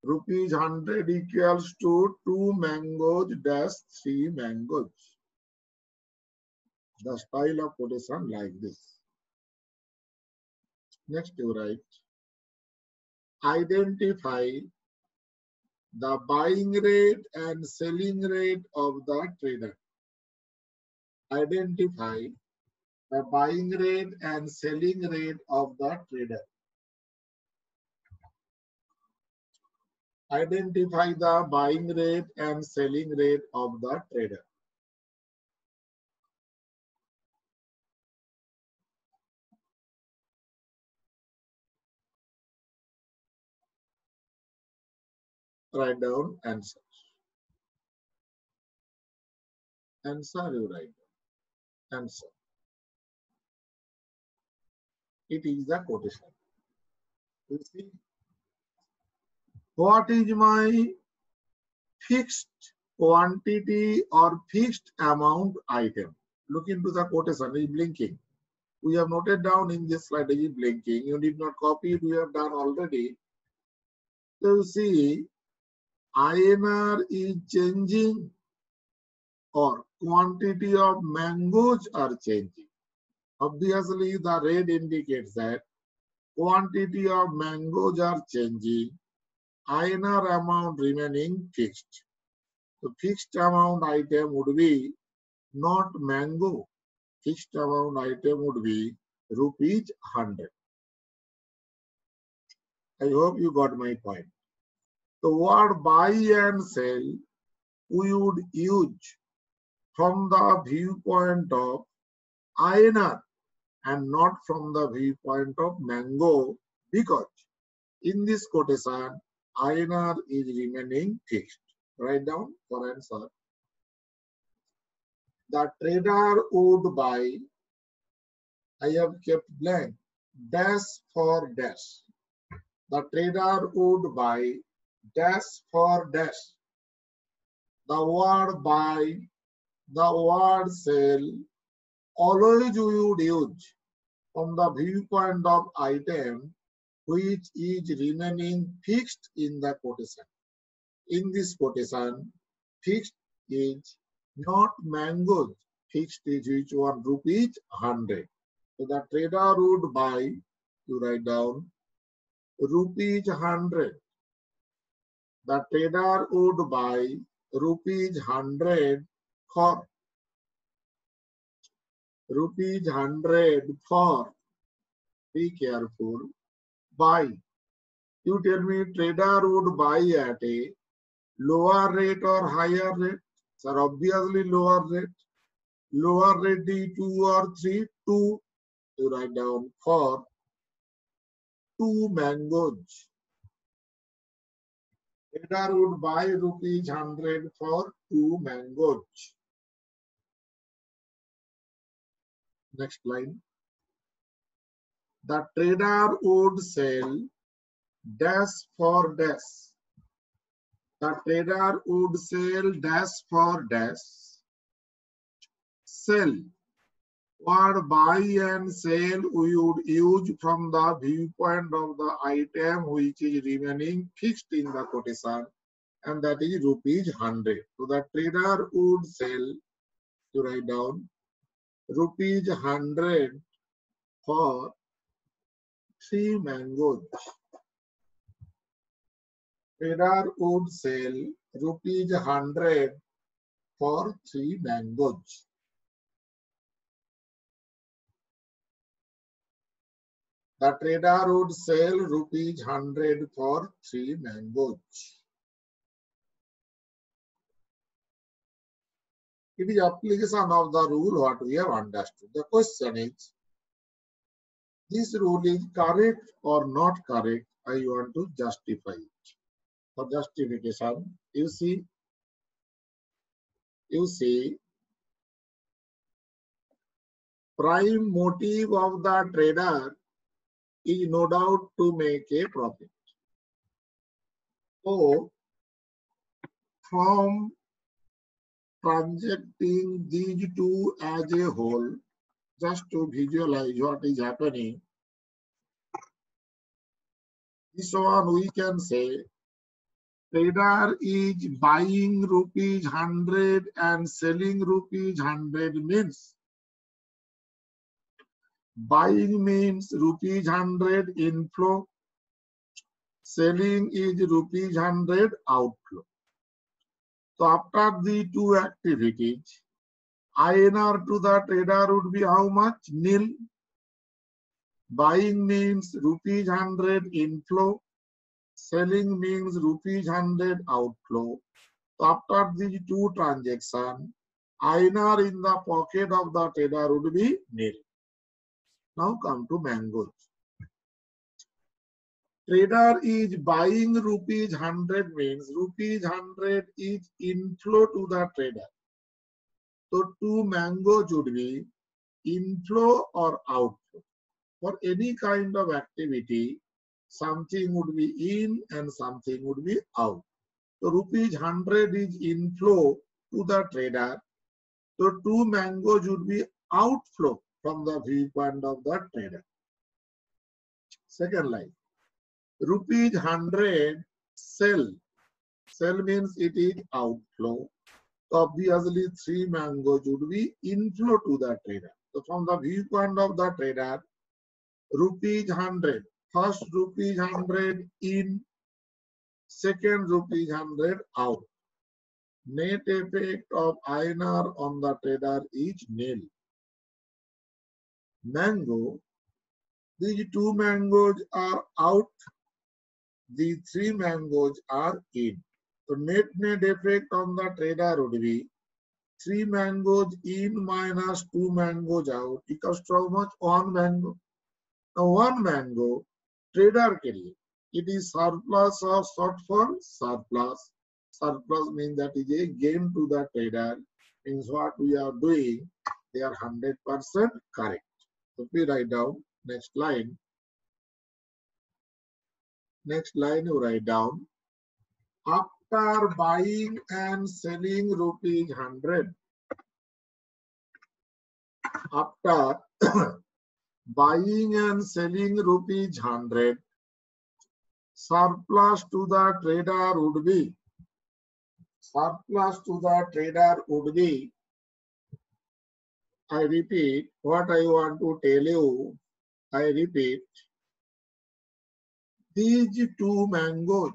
Rupees 100 equals to 2 mangoes dash 3 mangoes. The style of quotation like this. Next you write, identify the buying rate and selling rate of the trader. Identify the buying rate and selling rate of the trader. Identify the buying rate and selling rate of the trader. Write down answer. Answer you write down. Answer. It is the quotation. You see, what is my fixed quantity or fixed amount item? Look into the quotation, it is blinking. We have noted down in this slide, it is blinking. You did not copy it, we have done already. So you see, INR is changing or quantity of mangoes are changing. Obviously, the red indicates that quantity of mangoes are changing, INR amount remaining fixed. The fixed amount item would be not mango. Fixed amount item would be rupees 100. I hope you got my point. The word buy and sell we would use from the viewpoint of INR and not from the viewpoint of mango, because in this quotation INR is remaining fixed. Write down for answer. The trader would buy, I have kept blank, dash for dash. The trader would buy dash for dash. The word buy, the word sell, always we would use from the viewpoint of item which is remaining fixed in the quotation. In this quotation, fixed is not mangoes. Fixed is which one? Rupees 100. So the trader would buy, you write down, rupees 100. The trader would buy rupees 100 for rupees 100 for, be careful, buy. You tell me trader would buy at a lower rate or higher rate? Sir, obviously lower rate. Lower rate is 2 or 3, 2. You write down for 2 mangoes. Trader would buy rupees 100 for 2 mangoes. Next line. The trader would sell dash for dash. The trader would sell dash for dash. Sell. Word buy and sell we would use from the viewpoint of the item which is remaining fixed in the quotation, and that is rupees 100. So the trader would sell, to write down, rupees 100 for 3 mangoes. Trader would sell rupees 100 for 3 mangoes. The trader would sell rupees 100 for 3 mangoes. It is application of the rule what we have understood. The question is, this rule is correct or not correct? I want to justify it. For justification, you see, prime motive of the trader is no doubt to make a profit. So, from transacting these two as a whole, just to visualize what is happening, this one we can say trader is buying rupees 100 and selling rupees 100 means buying means rupees 100 inflow, selling is rupees 100 outflow. So after the two activities, INR to the trader would be how much? Nil. Buying means rupees 100 inflow, selling means rupees 100 outflow. So after these two transactions, INR in the pocket of the trader would be nil. Now come to mangoes. Trader is buying rupees 100 means rupees 100 is inflow to the trader. So two mangoes would be inflow or outflow. For any kind of activity, something would be in and something would be out. So rupees 100 is inflow to the trader. So two mangoes would be outflow from the viewpoint of the trader. Second line, rupees 100 sell. Sell means it is outflow. So obviously 3 mangoes would be inflow to the trader. So from the viewpoint of the trader, rupees 100. First rupees 100 in, second rupees 100 out. Net effect of INR on the trader is nil. Mango, these two mangoes are out, the 3 mangoes are in. So net effect on the trader would be 3 mangoes in minus 2 mangoes out equals to how much? 1 mango. Now 1 mango, trader के लिए, it is surplus or shortfall? Surplus. Surplus means that is a gain to the trader. Means what we are doing, they are 100% correct. So we write down next line. Next line you write down. After buying and selling rupees 100. After buying and selling rupees 100, surplus to the trader would be, I repeat what I want to tell you, I repeat, these two mangoes,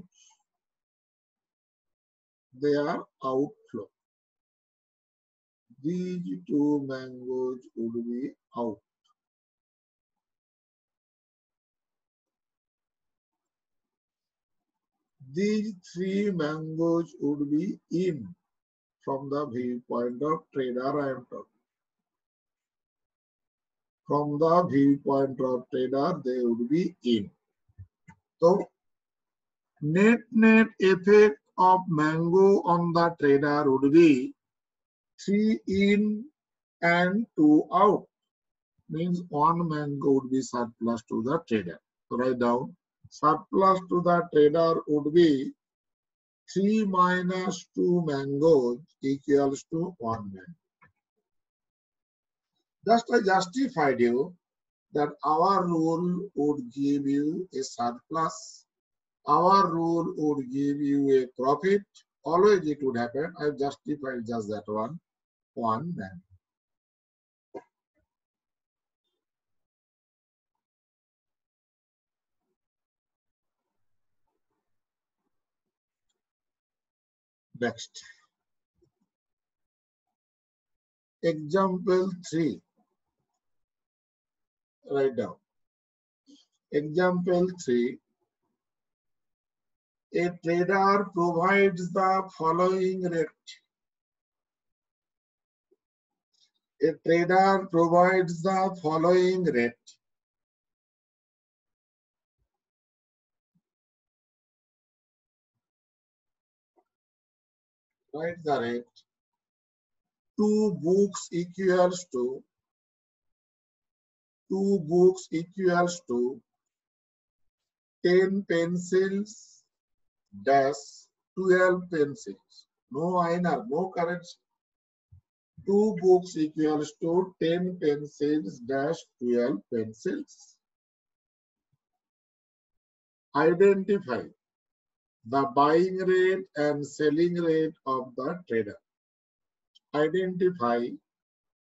they are outflow. These two mangoes would be out. These 3 mangoes would be in from the viewpoint of trader I am talking. From the viewpoint of trader, they would be in. So, net effect of mango on the trader would be 3 in and 2 out. Means 1 mango would be surplus to the trader. So, write down, surplus to the trader would be 3 minus 2 mangoes equals to 1 mango. Just I justified you that our rule would give you a surplus. Our rule would give you a profit. Always it would happen. I justified just that one mango. Next. Example 3. Write down. Example 3. A trader provides the following rate. A trader provides the following rate. Write the rate. 2 books equals to 10 pencils dash 12 pencils. No INR, no currency. 2 books equals to 10 pencils dash 12 pencils. Identify the buying rate and selling rate of the trader. Identify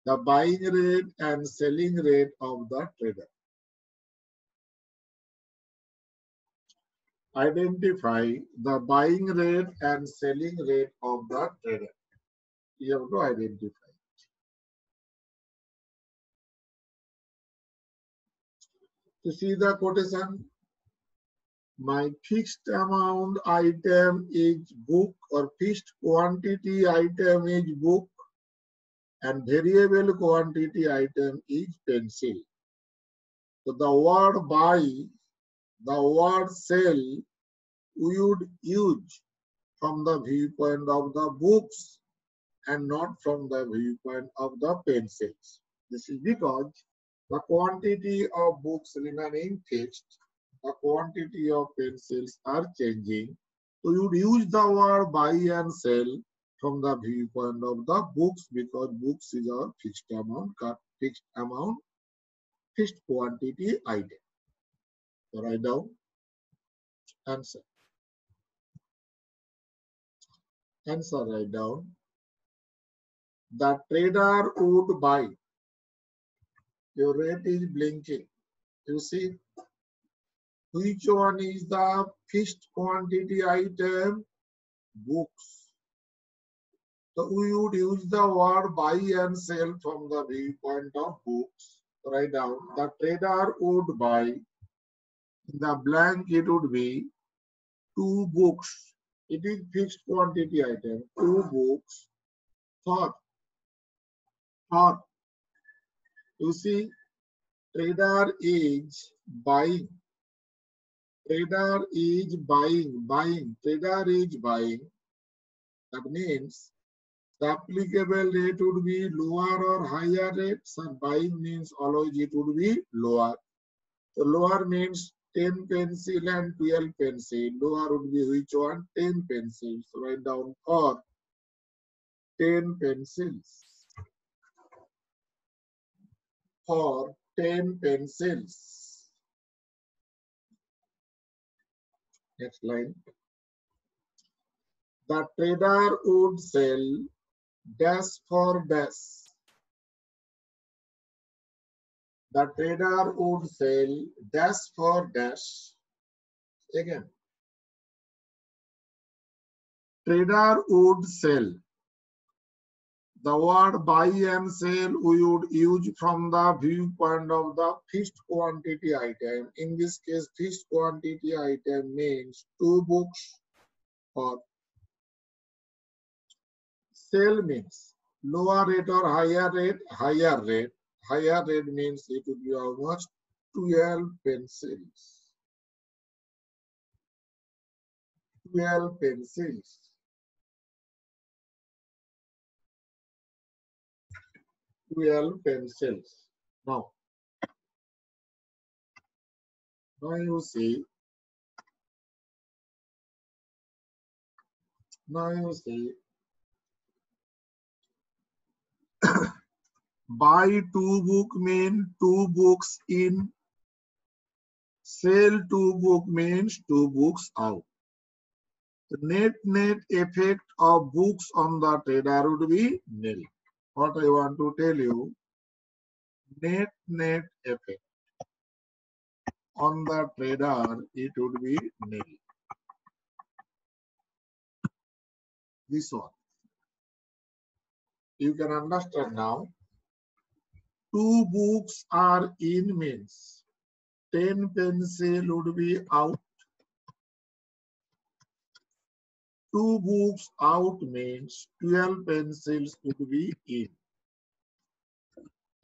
the buying rate and selling rate of the trader. Identify the buying rate and selling rate of the trader. You have to identify. To see the quotation, my fixed amount item is book or fixed quantity item is book and variable quantity item is pencil. So the word buy, the word sell, we would use from the viewpoint of the books and not from the viewpoint of the pencils. This is because the quantity of books remaining fixed, the quantity of pencils are changing. So you would use the word buy and sell from the viewpoint of the books because books is our fixed amount, fixed quantity item. So write down answer. Answer write down. The trader would buy. Your rate is blinking. You see, which one is the fixed quantity item? Books. So we would use the word buy and sell from the viewpoint of books. Write down. The trader would buy. In the blank, it would be 2 books. It is fixed quantity item. 2 books for. You see, trader is buying. Trader is buying. Trader is buying. That means the applicable rate would be lower or higher rate. So buying means always it would be lower. So lower means 10 pencil and 12 pencil. Lower would be which one? 10 pencils. So write down for 10 pencils. For 10 pencils. Next line. The trader would sell dash for dash. The trader would sell dash for dash. Again. Trader would sell. The word buy and sell we would use from the viewpoint of the fixed quantity item. In this case, fixed quantity item means 2 books or sell means lower rate or higher rate, higher rate. Higher rate means it would be almost 12 pencils. 12 pencils. 12 pencils. Now you see, buy 2 book means 2 books in, sell 2 book means 2 books out. The net effect of books on the trader would be nil. What I want to tell you, net effect on the trader, it would be nil. This one. You can understand now. 2 books are in means 10 pencil would be out. 2 books out means 12 pencils would be in.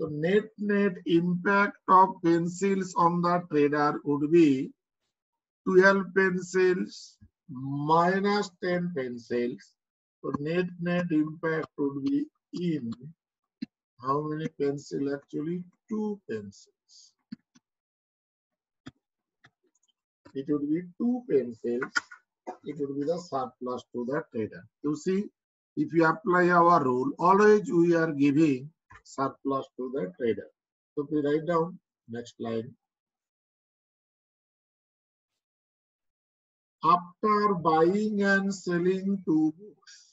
So net impact of pencils on the trader would be 12 pencils minus 10 pencils. So net impact would be in how many pencils actually? 2 pencils. It would be 2 pencils. It would be the surplus to the trader. You see, if you apply our rule, always we are giving surplus to the trader. So we write down next line. After buying and selling 2 books,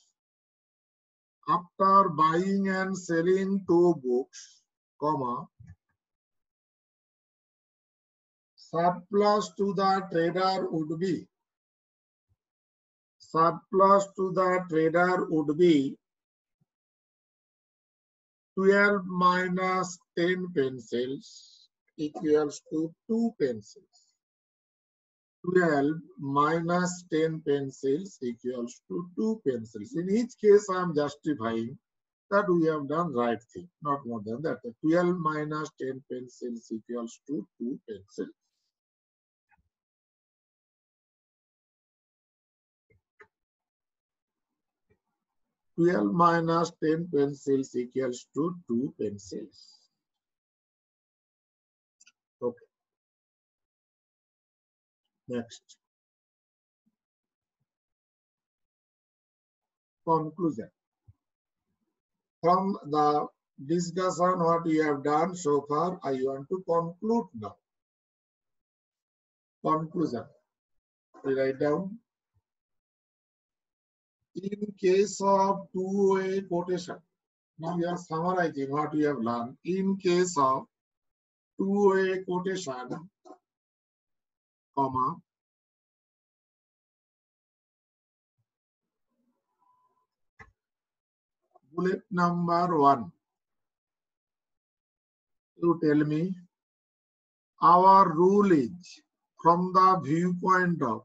after buying and selling 2 books, comma, surplus to the trader would be, surplus to the trader would be 12 minus 10 pencils equals to 2 pencils. 12 minus 10 pencils equals to 2 pencils. In each case, I am justifying that we have done right thing, not more than that. 12 minus 10 pencils equals to 2 pencils. Twelve minus 10 pencils equals to 2 pencils. Okay. Next. Conclusion. From the discussion what we have done so far, I want to conclude now. Conclusion. We write down. In case of two-way quotation, now we are summarizing what we have learned. In case of two-way quotation, comma, bullet number 1. You tell me, our rule is from the viewpoint of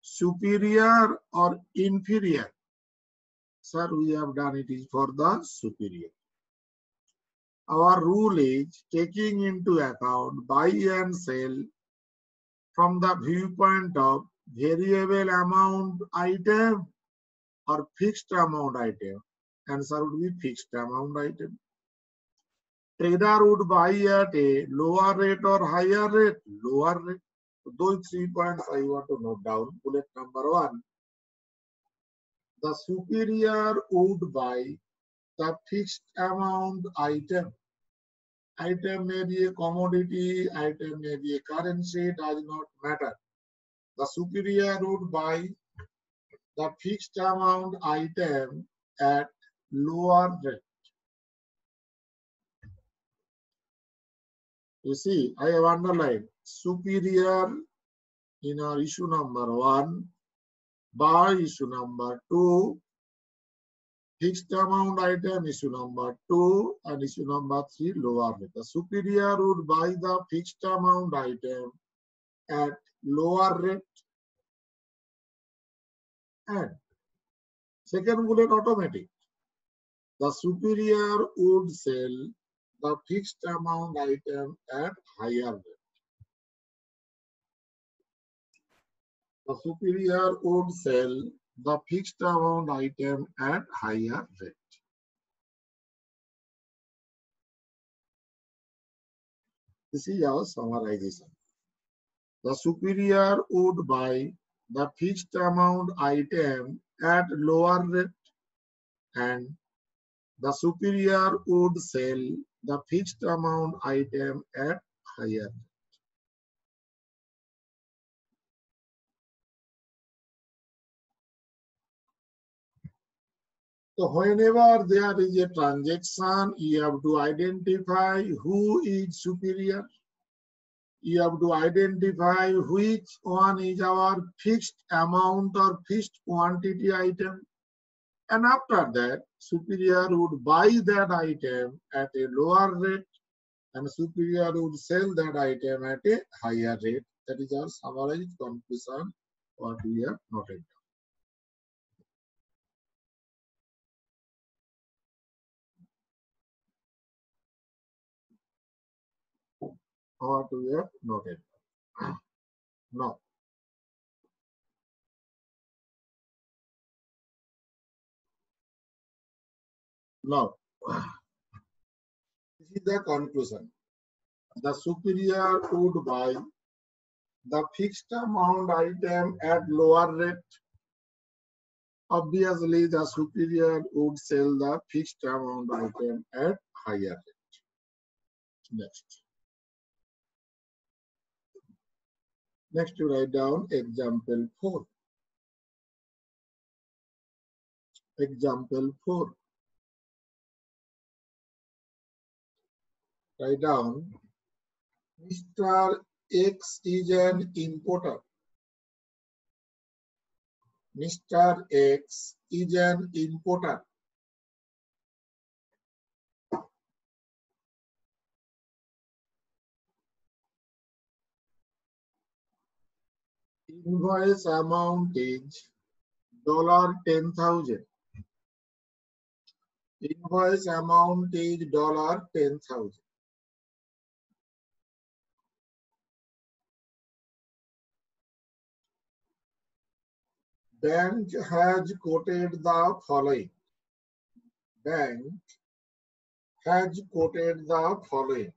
superior or inferior. Sir, we have done it is for the superior. Our rule is taking into account buy and sell from the viewpoint of variable amount item or fixed amount item. Answer would be fixed amount item. Trader would buy at a lower rate or higher rate? Lower rate. So those 3 points I want to note down. Bullet number 1. The superior would buy the fixed amount item. Item may be a commodity, item may be a currency, does not matter. The superior would buy the fixed amount item at lower rate. You see, I have underlined superior in our issue number 1, buy issue number 2, fixed amount item issue number 2, and issue number 3 lower rate. The superior would buy the fixed amount item at lower rate. And second bullet automatic. The superior would sell the fixed amount item at higher rate. The superior would sell the fixed amount item at higher rate. This is our summarization. The superior would buy the fixed amount item at lower rate, and the superior would sell the fixed amount item at higher rate. So whenever there is a transaction, you have to identify who is superior. You have to identify which one is our fixed amount or fixed quantity item. And after that, superior would buy that item at a lower rate, and superior would sell that item at a higher rate. That is our summarized conclusion what we have noted. What we have noted. Now, this is the conclusion. The superior would buy the fixed amount item at lower rate. Obviously, the superior would sell the fixed amount item at higher rate. Next. Next, you write down example 4. Example 4. Write down, Mr. X is an importer. Mr. X is an importer. Invoice amount is $10,000. Invoice amount is $10,000. Bank has quoted the following. Bank has quoted the following.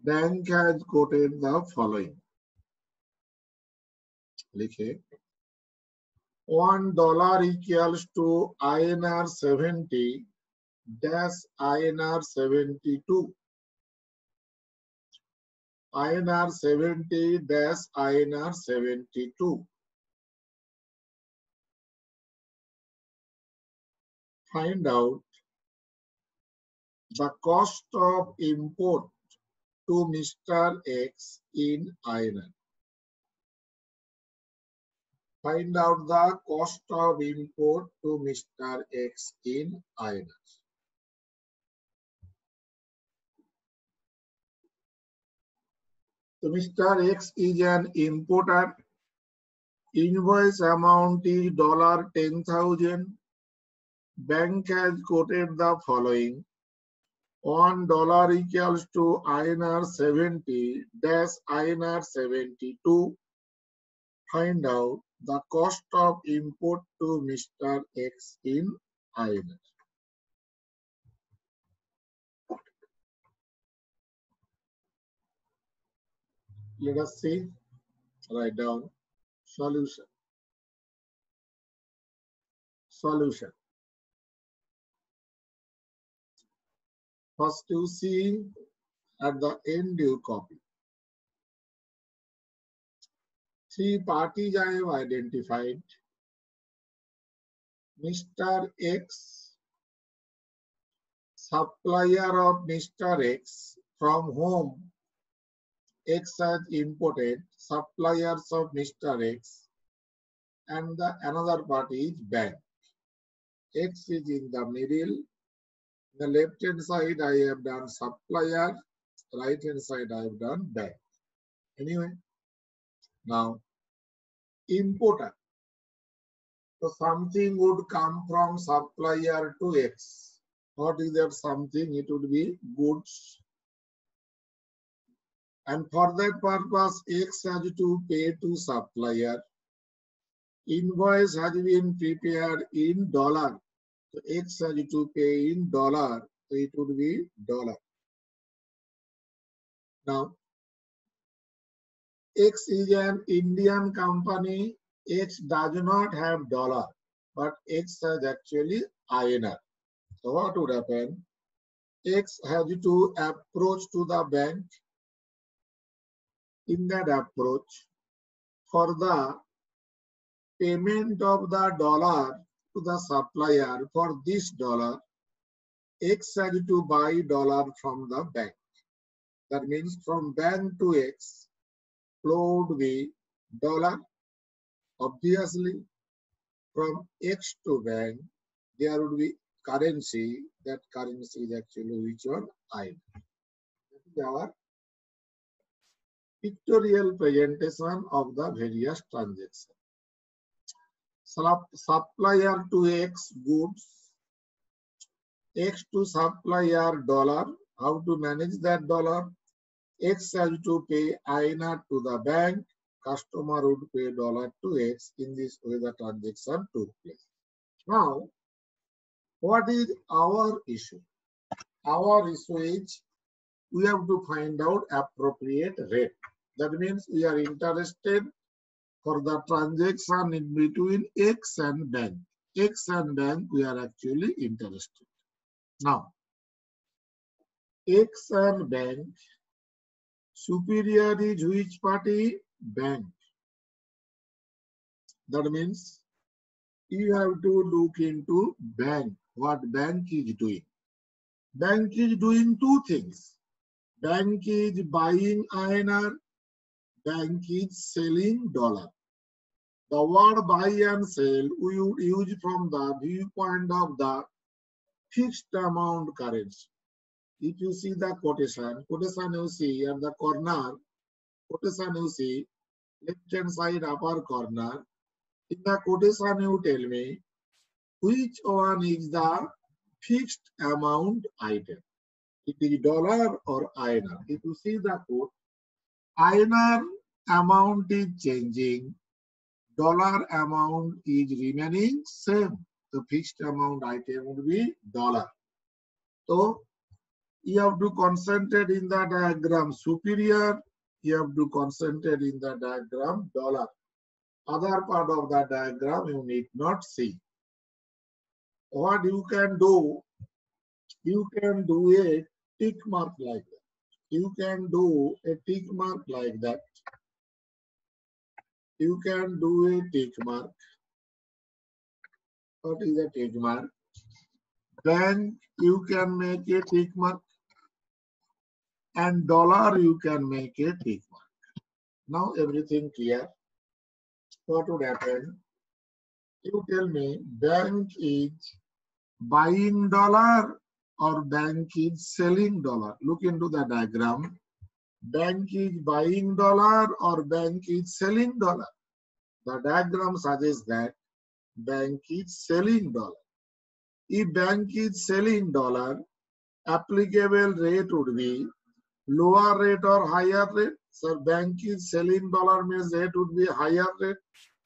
Bank has quoted the following. लिखे $1 equals to INR 70 dash INR 72. INR 70 dash INR 72. Find out the cost of import to Mr. X in INR. Find out the cost of import to Mr. X in INR. So Mr. X is an importer. Invoice amount is $10,000. Bank has quoted the following. $1 equals to INR 70 dash INR 72. Find out the cost of import to Mr. X in INR. Let us see. Write down solution. Solution. First you see at the end you copy. 3 parties I have identified. Mr. X, supplier of Mr. X, from whom X has imported, suppliers of Mr. X, and the another party is bank. X is in the middle. The left hand side I have done supplier, right hand side I have done bank. Anyway, now importer. So something would come from supplier to X. What is that something? It would be goods. And for that purpose, X has to pay to supplier. Invoice has been prepared in dollar. So X has to pay in dollar. So it would be dollar. Now, X is an Indian company. X does not have dollar, but X has actually INR. So what would happen? X has to approach to the bank. In that approach, for the payment of the dollar to the supplier, for this dollar, X has to buy dollar from the bank. That means from bank to X, flow would be dollar. Obviously, from X to bank, there would be currency, that currency is actually which one? INR. That is our pictorial presentation of the various transactions. Supplier to X goods, X to supplier dollar. How to manage that dollar? X has to pay INR to the bank. Customer would pay dollar to X. In this way, the transaction took place. Now, what is our issue? Our issue is we have to find out appropriate rate. That means we are interested for the transaction in between X and bank. X and bank, we are actually interested. Now, X and bank, superior is which party? Bank. That means you have to look into bank, what bank is doing. Bank is doing two things. Bank is buying INR, bank is selling dollar. The word buy and sell we would use from the viewpoint of the fixed amount currency. If you see the quotation you see at the corner, quotation you see left hand side upper corner. In the quotation you tell me which one is the fixed amount item. It is dollar or INR. If you see the quote, INR amount is changing, dollar amount is remaining same. The fixed amount item would be dollar. So you have to concentrate in the diagram superior, you have to concentrate in the diagram dollar. Other part of the diagram you need not see. What you can do a tick mark like that. You can do a tick mark like that. You can do a tick mark. What is a tick mark? Bank, you can make a tick mark. And dollar, you can make a tick mark. Now everything clear. What would happen? You tell me, bank is buying dollar or bank is selling dollar. Look into the diagram. Bank is buying dollar or bank is selling dollar. The diagram suggests that bank is selling dollar. If bank is selling dollar, applicable rate would be lower rate or higher rate. So bank is selling dollar means rate would be higher rate.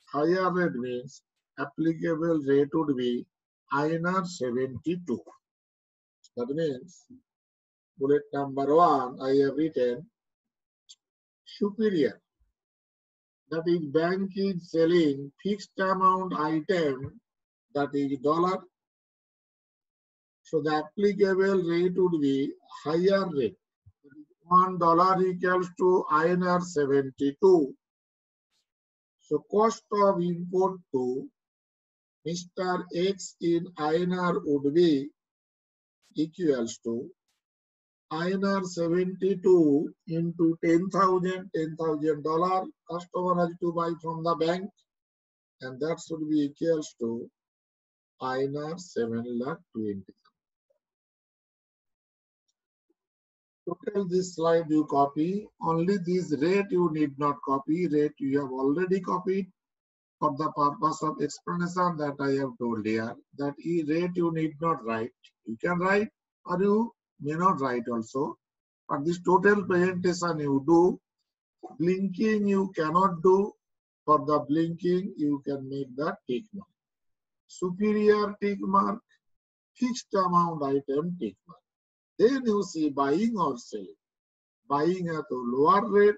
Higher rate means applicable rate would be INR 72. That means bullet number 1 I have written superior. That is bank is selling fixed amount item, that is dollar. So the applicable rate would be higher rate. $1 equals to INR 72. So cost of import to Mr. X in INR would be equals to INR 72 into 10,000, $10,000 customer has to buy from the bank, and that should be equals to INR 7,20,000. Total this slide you copy, only this rate you need not copy, rate you have already copied. For the purpose of explanation that I have told here, that rate you need not write. You can write or you may not write also. But this total presentation you do, blinking you cannot do. For the blinking, you can make the tick mark. Superior tick mark, fixed amount item tick mark. Then you see buying or selling. Buying at a lower rate,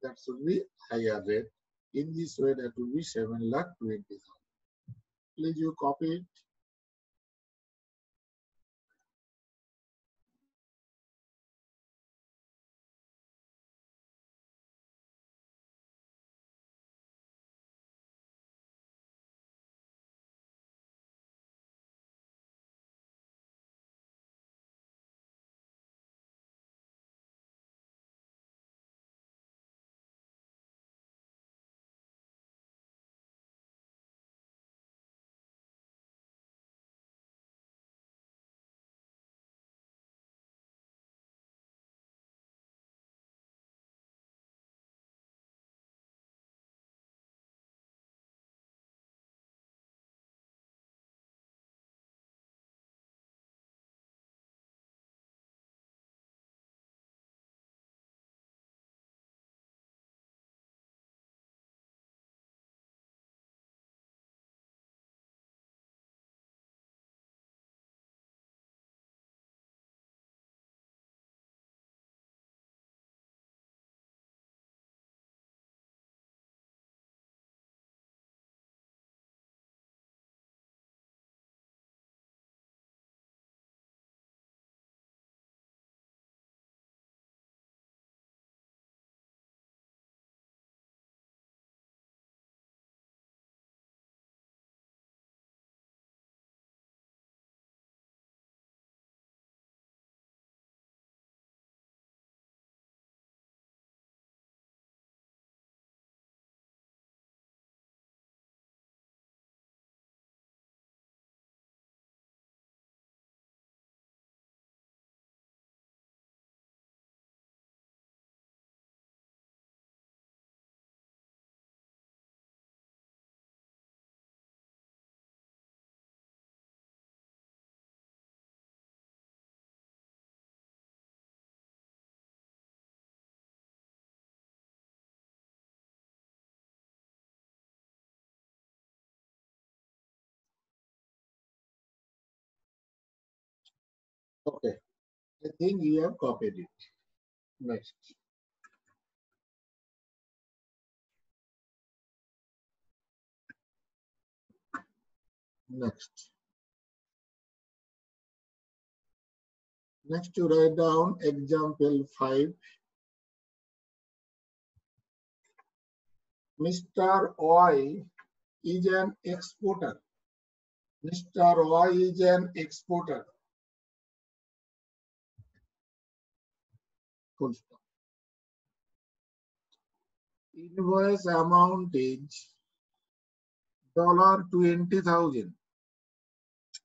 that should be higher rate. In this way, that will be 7,20,000. Please you copy it. Okay, I think you have copied it. Next. Next. Next, you write down example 5. Mr. Y is an exporter. Mr. Y is an exporter. Full stop. Invoice amount is $20,000.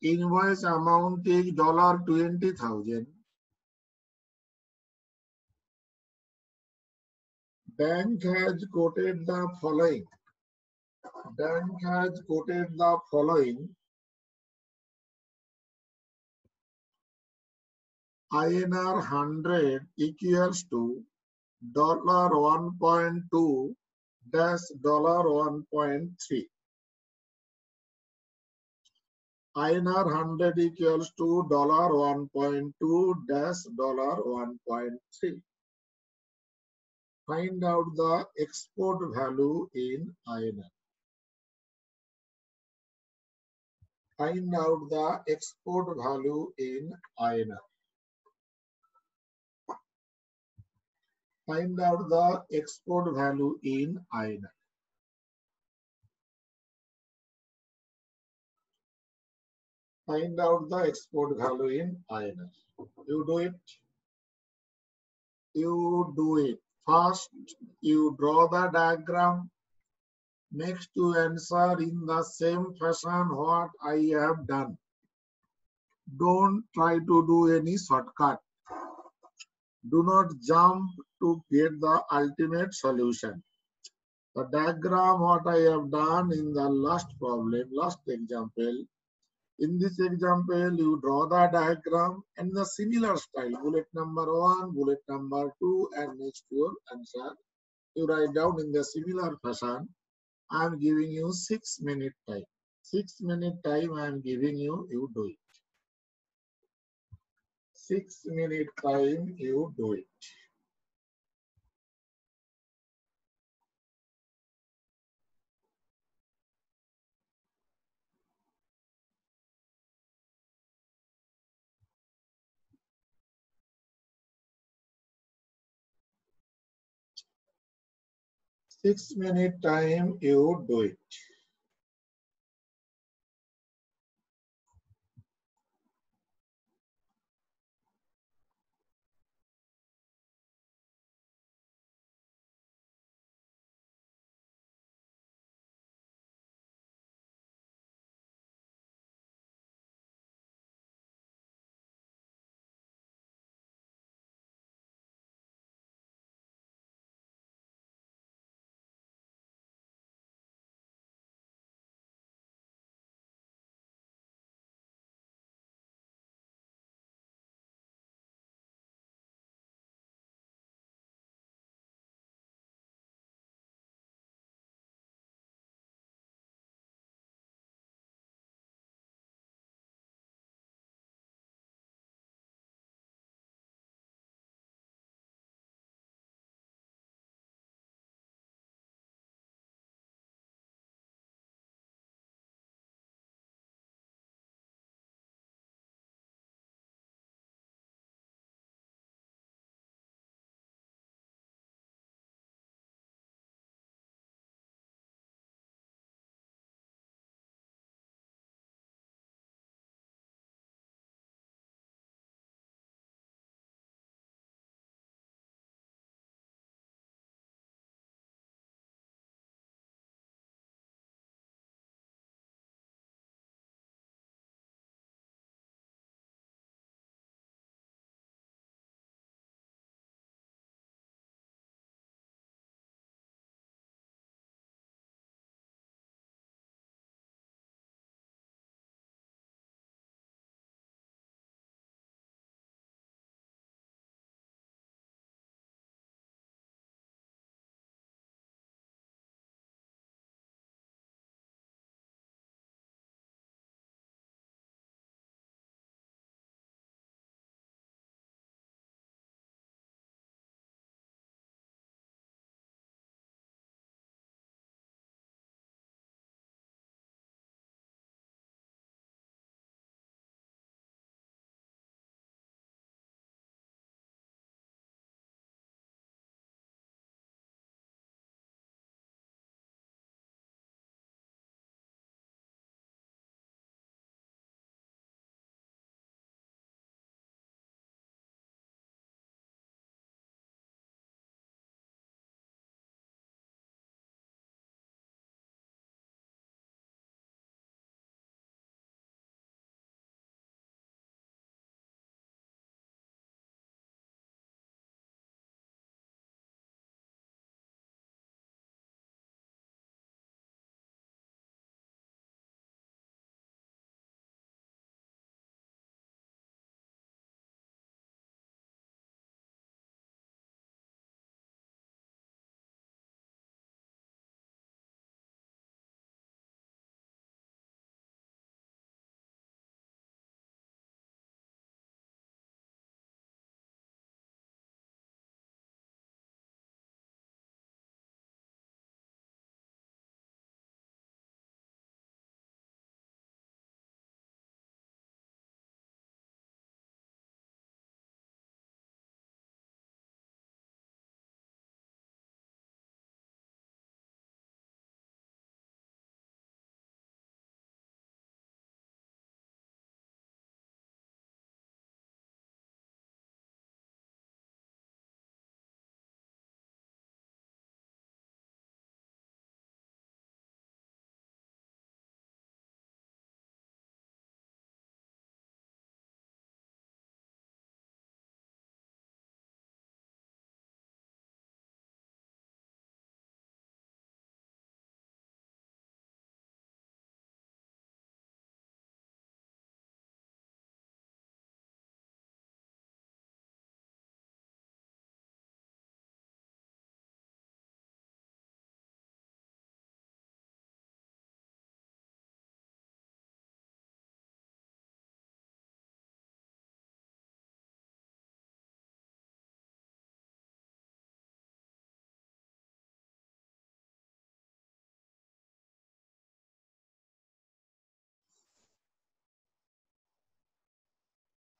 Invoice amount is $20,000. Bank has quoted the following. Bank has quoted the following. INR 100 equals to $1.2 dash $1.3. INR 100 equals to $1.2 dash $1.3. Find out the export value in INR. Find out the export value in INR. Find out the export value in INR. Find out the export value in INR. You do it. You do it. First, you draw the diagram. Next, you answer in the same fashion what I have done. Don't try to do any shortcut. Do not jump to get the ultimate solution. The diagram what I have done in the last problem, last example. In this example, you draw the diagram and the similar style, bullet number 1, bullet number 2, and next your answer. You write down in the similar fashion. I am giving you 6 minute time. 6 minute time I am giving you, you do it. 6 minute time, you do it. Six-minute time, you do it.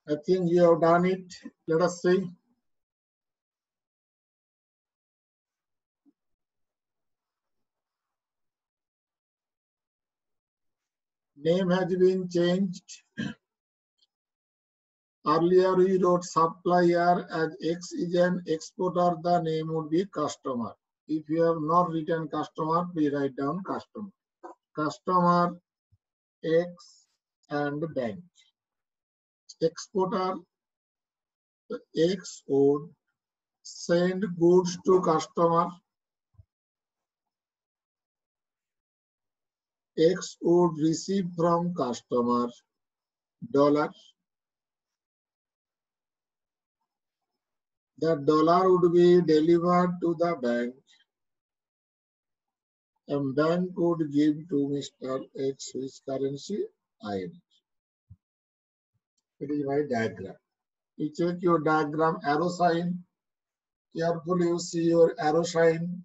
I think you have done it. Let us see. Name has been changed. Earlier we wrote supplier as X is an exporter, the name would be customer. If you have not written customer, please write down customer. Customer X and bank. Exporter X would send goods to customer. X would receive from customer dollar. That dollar would be delivered to the bank, and bank would give to Mr. X which currency INR. It is my diagram. You check your diagram arrow sign. Carefully you see your arrow sign.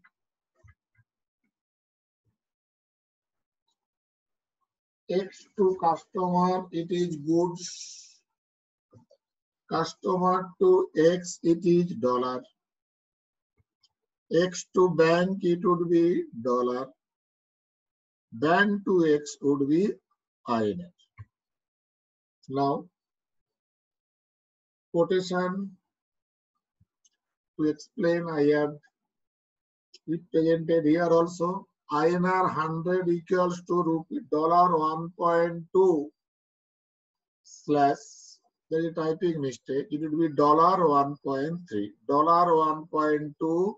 X to customer, it is goods. Customer to X, it is dollar. X to bank, it would be dollar. Bank to X would be INR. Now, quotation to explain, I have represented here also. INR 100 equals to rupee dollar 1.2 slash, there is a typing mistake. It would be dollar 1.3. Dollar 1.2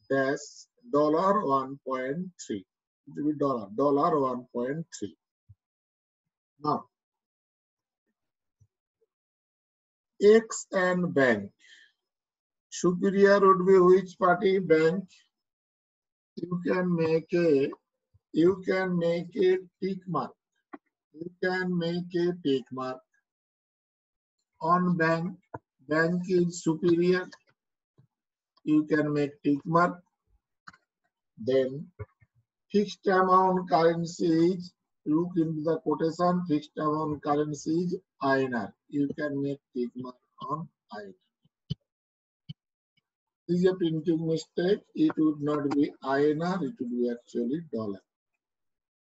dash dollar 1.3. It will be dollar 1.3. Now, X and bank. Superior would be which party? Bank. You can make a tick mark. You can make a tick mark on bank. Bank is superior. You can make tick mark. Then fixed amount currency is, look into the quotation, fixed amount currency is INR. You can make tick mark on INR. This is a printing mistake. It would not be INR, it would be actually dollar.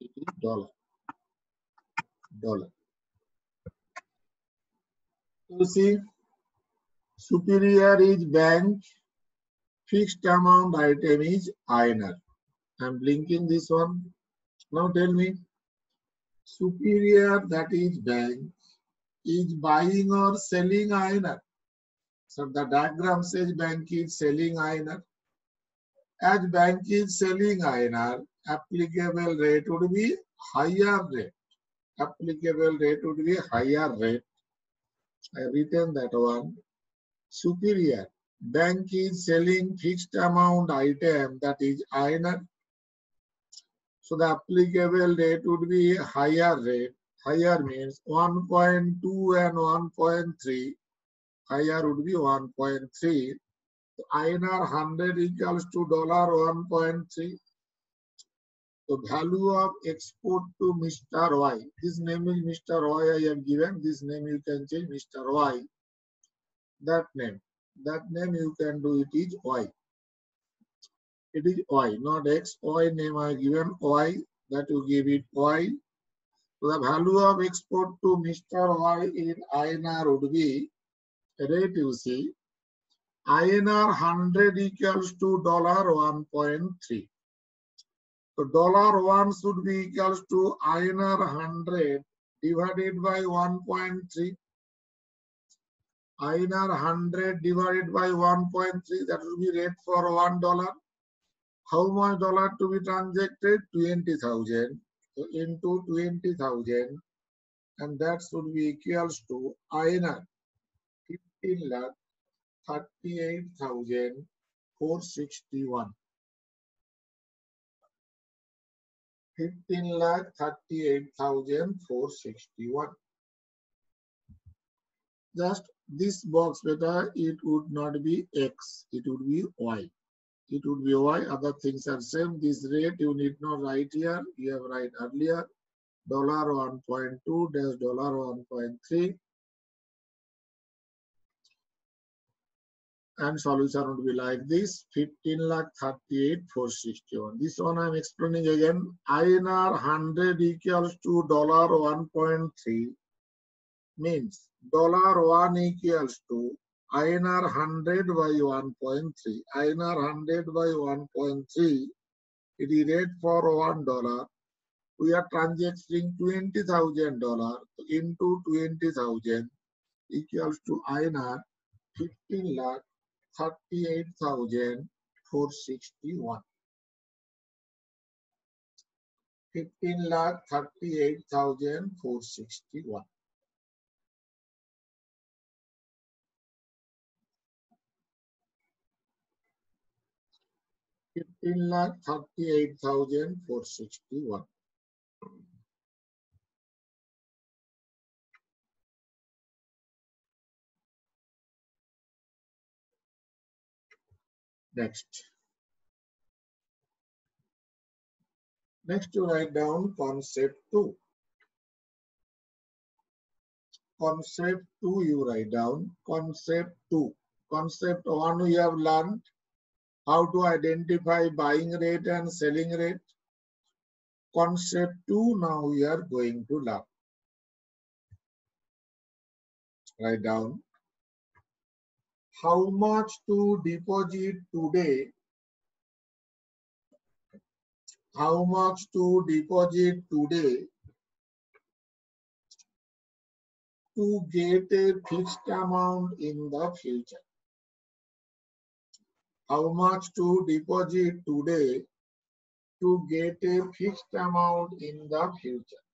It is dollar. Dollar. You see, superior is bank, fixed amount item is INR. I'm linking this one. Now tell me, superior, that is bank, is buying or selling INR. So the diagram says bank is selling INR. As bank is selling INR, applicable rate would be higher rate. Applicable rate would be higher rate. I written that one. Superior. Bank is selling fixed amount item, that is INR. So the applicable rate would be higher rate. Higher means 1.2 and 1.3. Higher would be 1.3. So INR 100 equals to dollar 1.3. So value of export to Mr. Y. This name is Mr. Y I have given. This name you can change Mr. Y. That name you can do, it is Y. It is Y, not X. Y name I have given Y. That you give it Y. So the value of export to Mr. Y in INR would be, rate you see, INR 100 equals to dollar 1.3. So dollar 1 should be equals to INR 100 divided by 1.3. INR 100 divided by 1.3, that will be rate for $1. How much dollar to be transacted? 20,000. So into 20,000, and that should be equals to INR 15,38,461. 15,38,461. Just this box better, it would not be X, it would be Y. It would be Y, other things are same. This rate you need not write here, you have write earlier. Dollar 1.2 dash dollar 1.3. And solution would be like this: 15,38,461. This one I'm explaining again. INR 100 equals to $1.3 means $1 equals to INR 100 by 1.3. INR 100 by 1.3, it is rate for $1. We are transacting $20,000 into 20,000 equals to INR 15,38,461. 15,38,461. $15,38,461. Next you write down concept 2. Concept 2 you write down. Concept 2. Concept 1 we have learned how to identify buying rate and selling rate. Concept 2 now we are going to learn. Write down how much to deposit today. How much to deposit today to get a fixed amount in the future. How much to deposit today to get a fixed amount in the future.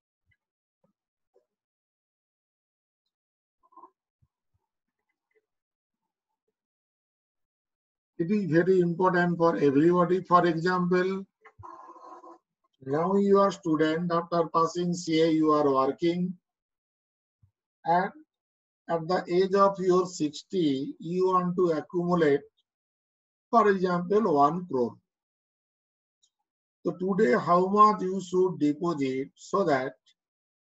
It is very important for everybody. For example, now you are student, after passing CA you are working, and at the age of your 60 you want to accumulate, for example, 1 crore. So today how much you should deposit so that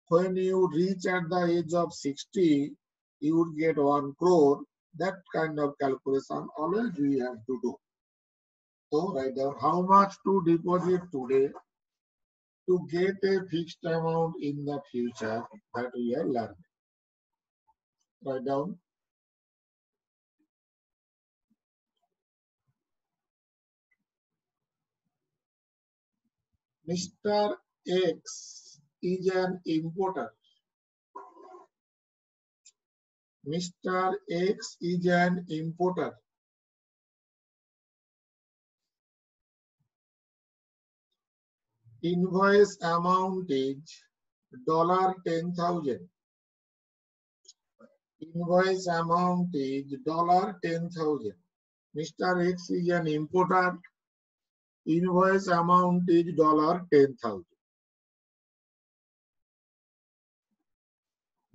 when you reach at the age of 60 you would get 1 crore. That kind of calculation always we have to do. So write down how much to deposit today to get a fixed amount in the future that we are learning. Write down Mr. X is an importer. Mr. X is an importer. Invoice amount is $10,000. Invoice amount is $10,000. Mr. X is an importer. Invoice amount is $10,000.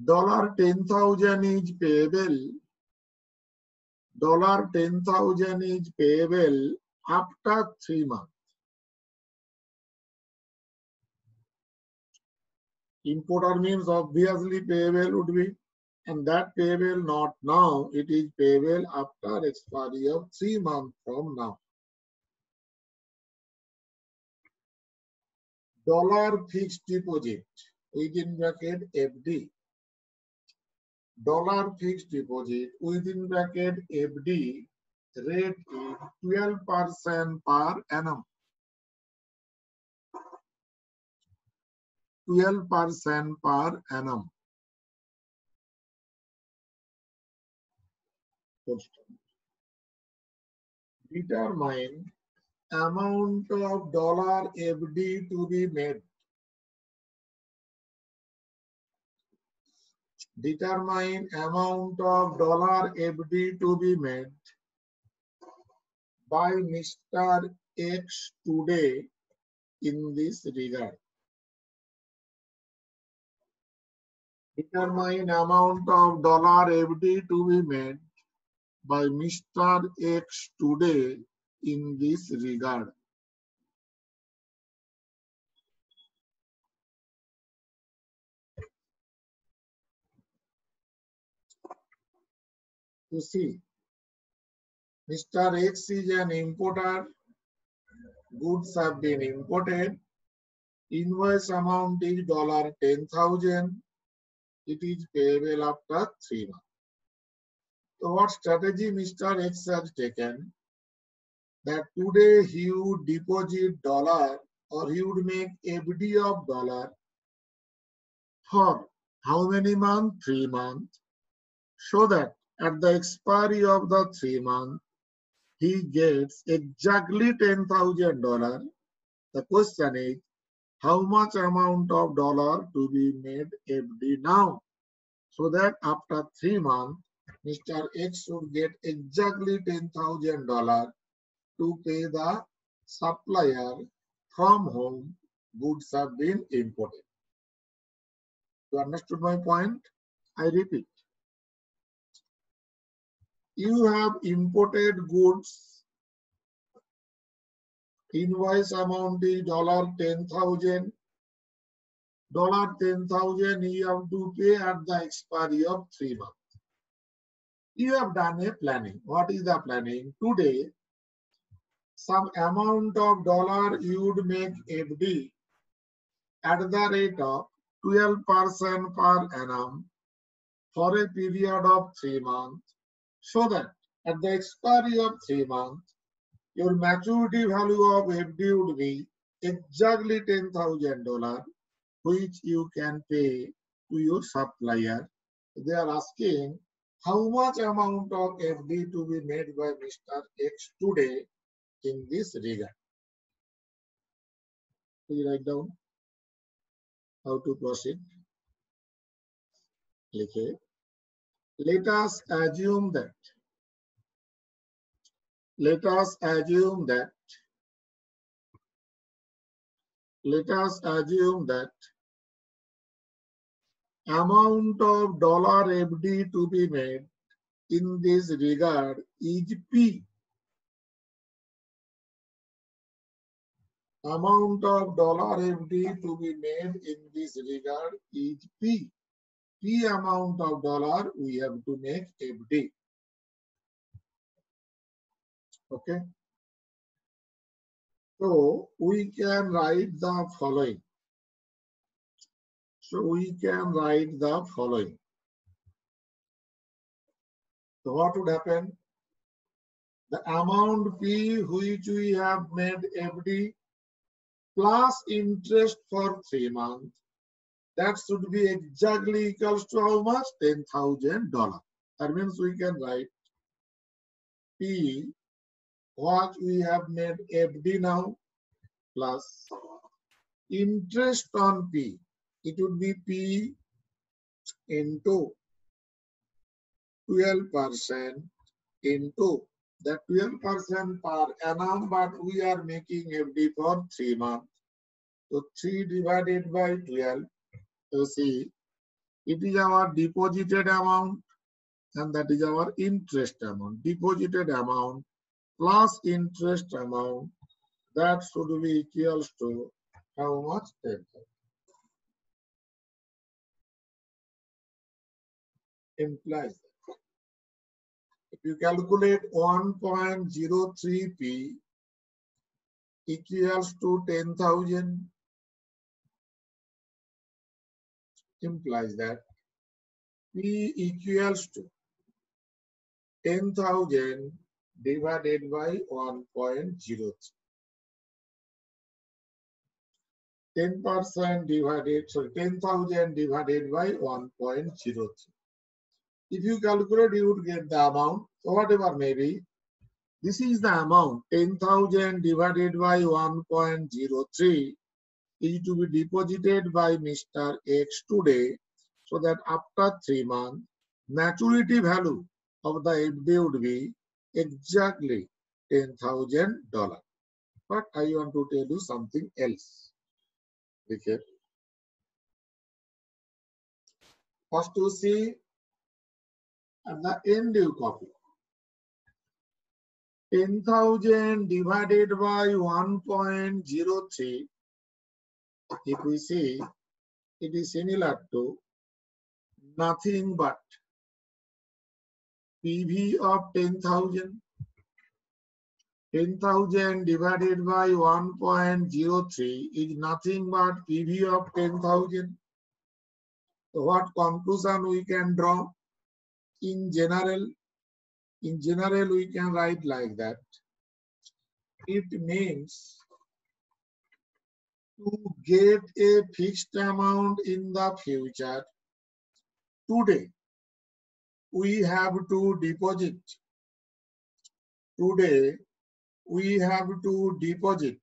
$10,000 is payable. $10,000 is payable after 3 months. Importer means obviously payable would be, and that payable not now, it is payable after expiry of 3 months from now. Dollar fixed deposit within bracket FD. Dollar fixed deposit within bracket FD rate is 12% per annum. 12% per annum. Determine amount of dollar FD to be made. Determine amount of dollar FD to be made by Mr. X today in this regard. Determine amount of dollar FD to be made by Mr. X today in this regard. You see, Mr. X is an importer. Goods have been imported. Invoice amount is $10,000. It is payable after 3 months. So what strategy Mr. X has taken? That today he would deposit dollar or he would make FD of dollar for how many months? 3 months. So that at the expiry of the 3 months, he gets exactly $10,000. The question is, how much amount of dollar to be made FD now? So that after 3 months, Mr. X should get exactly $10,000 to pay the supplier from whom goods have been imported. You understood my point? I repeat. You have imported goods. Invoice amount is $10,000. $10,000 you have to pay at the expiry of 3 months. You have done a planning. What is the planning? Today, some amount of dollar you would make FD at the rate of 12% per annum for a period of 3 months, so that at the expiry of 3 months, your maturity value of FD would be exactly $10,000, which you can pay to your supplier. They are asking how much amount of FD to be made by Mr. X today in this regard. Please write down how to proceed. Okay. Let us assume that let us assume that amount of dollar FD to be made in this regard is P. Amount of dollar FD to be made in this regard is P. P amount of dollar we have to make FD. Okay. So we can write the following. So what would happen? The amount P which we have made FD plus interest for 3 months, that should be exactly equals to how much? $10,000. That means we can write P, what we have made FD now, plus interest on P. It would be P into 12% into the 12% per annum, but we are making FD for 3 months. So 3 divided by 12, you see, it is our deposited amount and that is our interest amount. Deposited amount plus interest amount, that should be equals to how much? 10,000. Implies that if you calculate 1.03p equals to 10,000, implies that P equals to 10,000 divided by 1.03. 10% divided, sorry, 10,000 divided by 1.03. If you calculate, you would get the amount. So whatever may be, this is the amount. 10,000 divided by 1.03 is to be deposited by Mr. X today, so that after 3 months, maturity value of the FD would be exactly $10,000. But I want to tell you something else. Okay. First to see at the end you copy. 10,000 divided by 1.03, if we see, it is similar to nothing but PV of 10,000 10,000 divided by 1.03 is nothing but PV of 10,000. So what conclusion we can draw? In general, we can write like that. It means to get a fixed amount in the future, today we have to deposit. Today we have to deposit.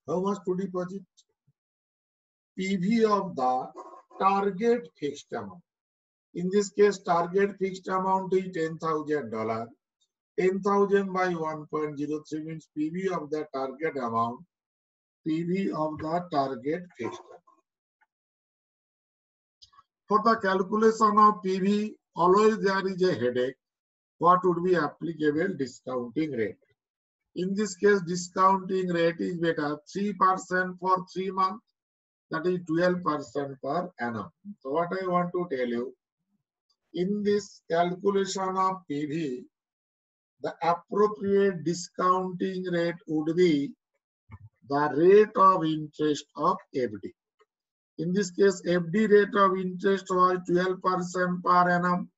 How much to deposit? PV of the target fixed amount. In this case, target fixed amount is $10,000. 10,000 by 1.03 means PV of the target amount. PV of the target fixed amount. For the calculation of PV, always there is a headache. What would be applicable discounting rate? In this case, discounting rate is better 3% for 3 months. That is 12% per annum. So what I want to tell you, in this calculation of PV, the appropriate discounting rate would be the rate of interest of FD. In this case, FD rate of interest was 12% per annum.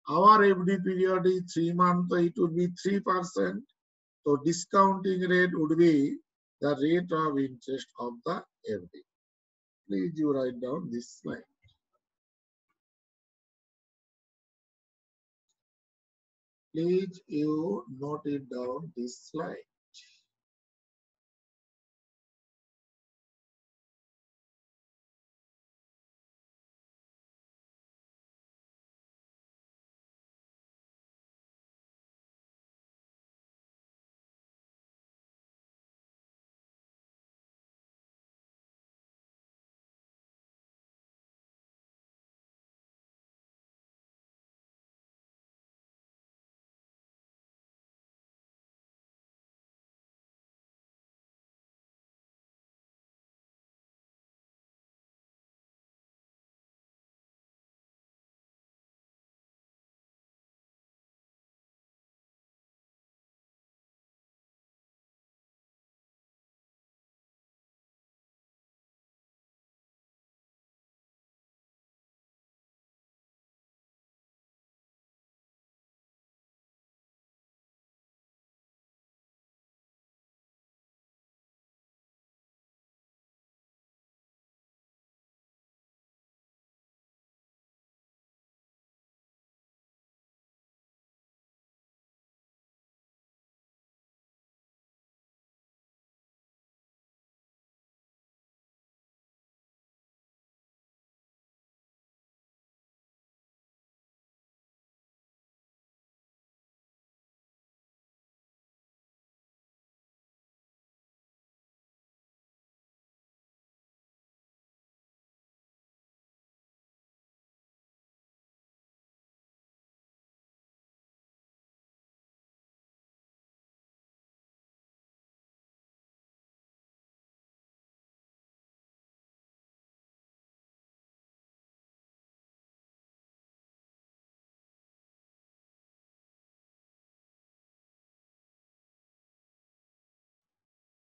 Our FD period is 3 months, so it would be 3%. So discounting rate would be the rate of interest of the FD. Please you write down this slide. Please you note it down this slide.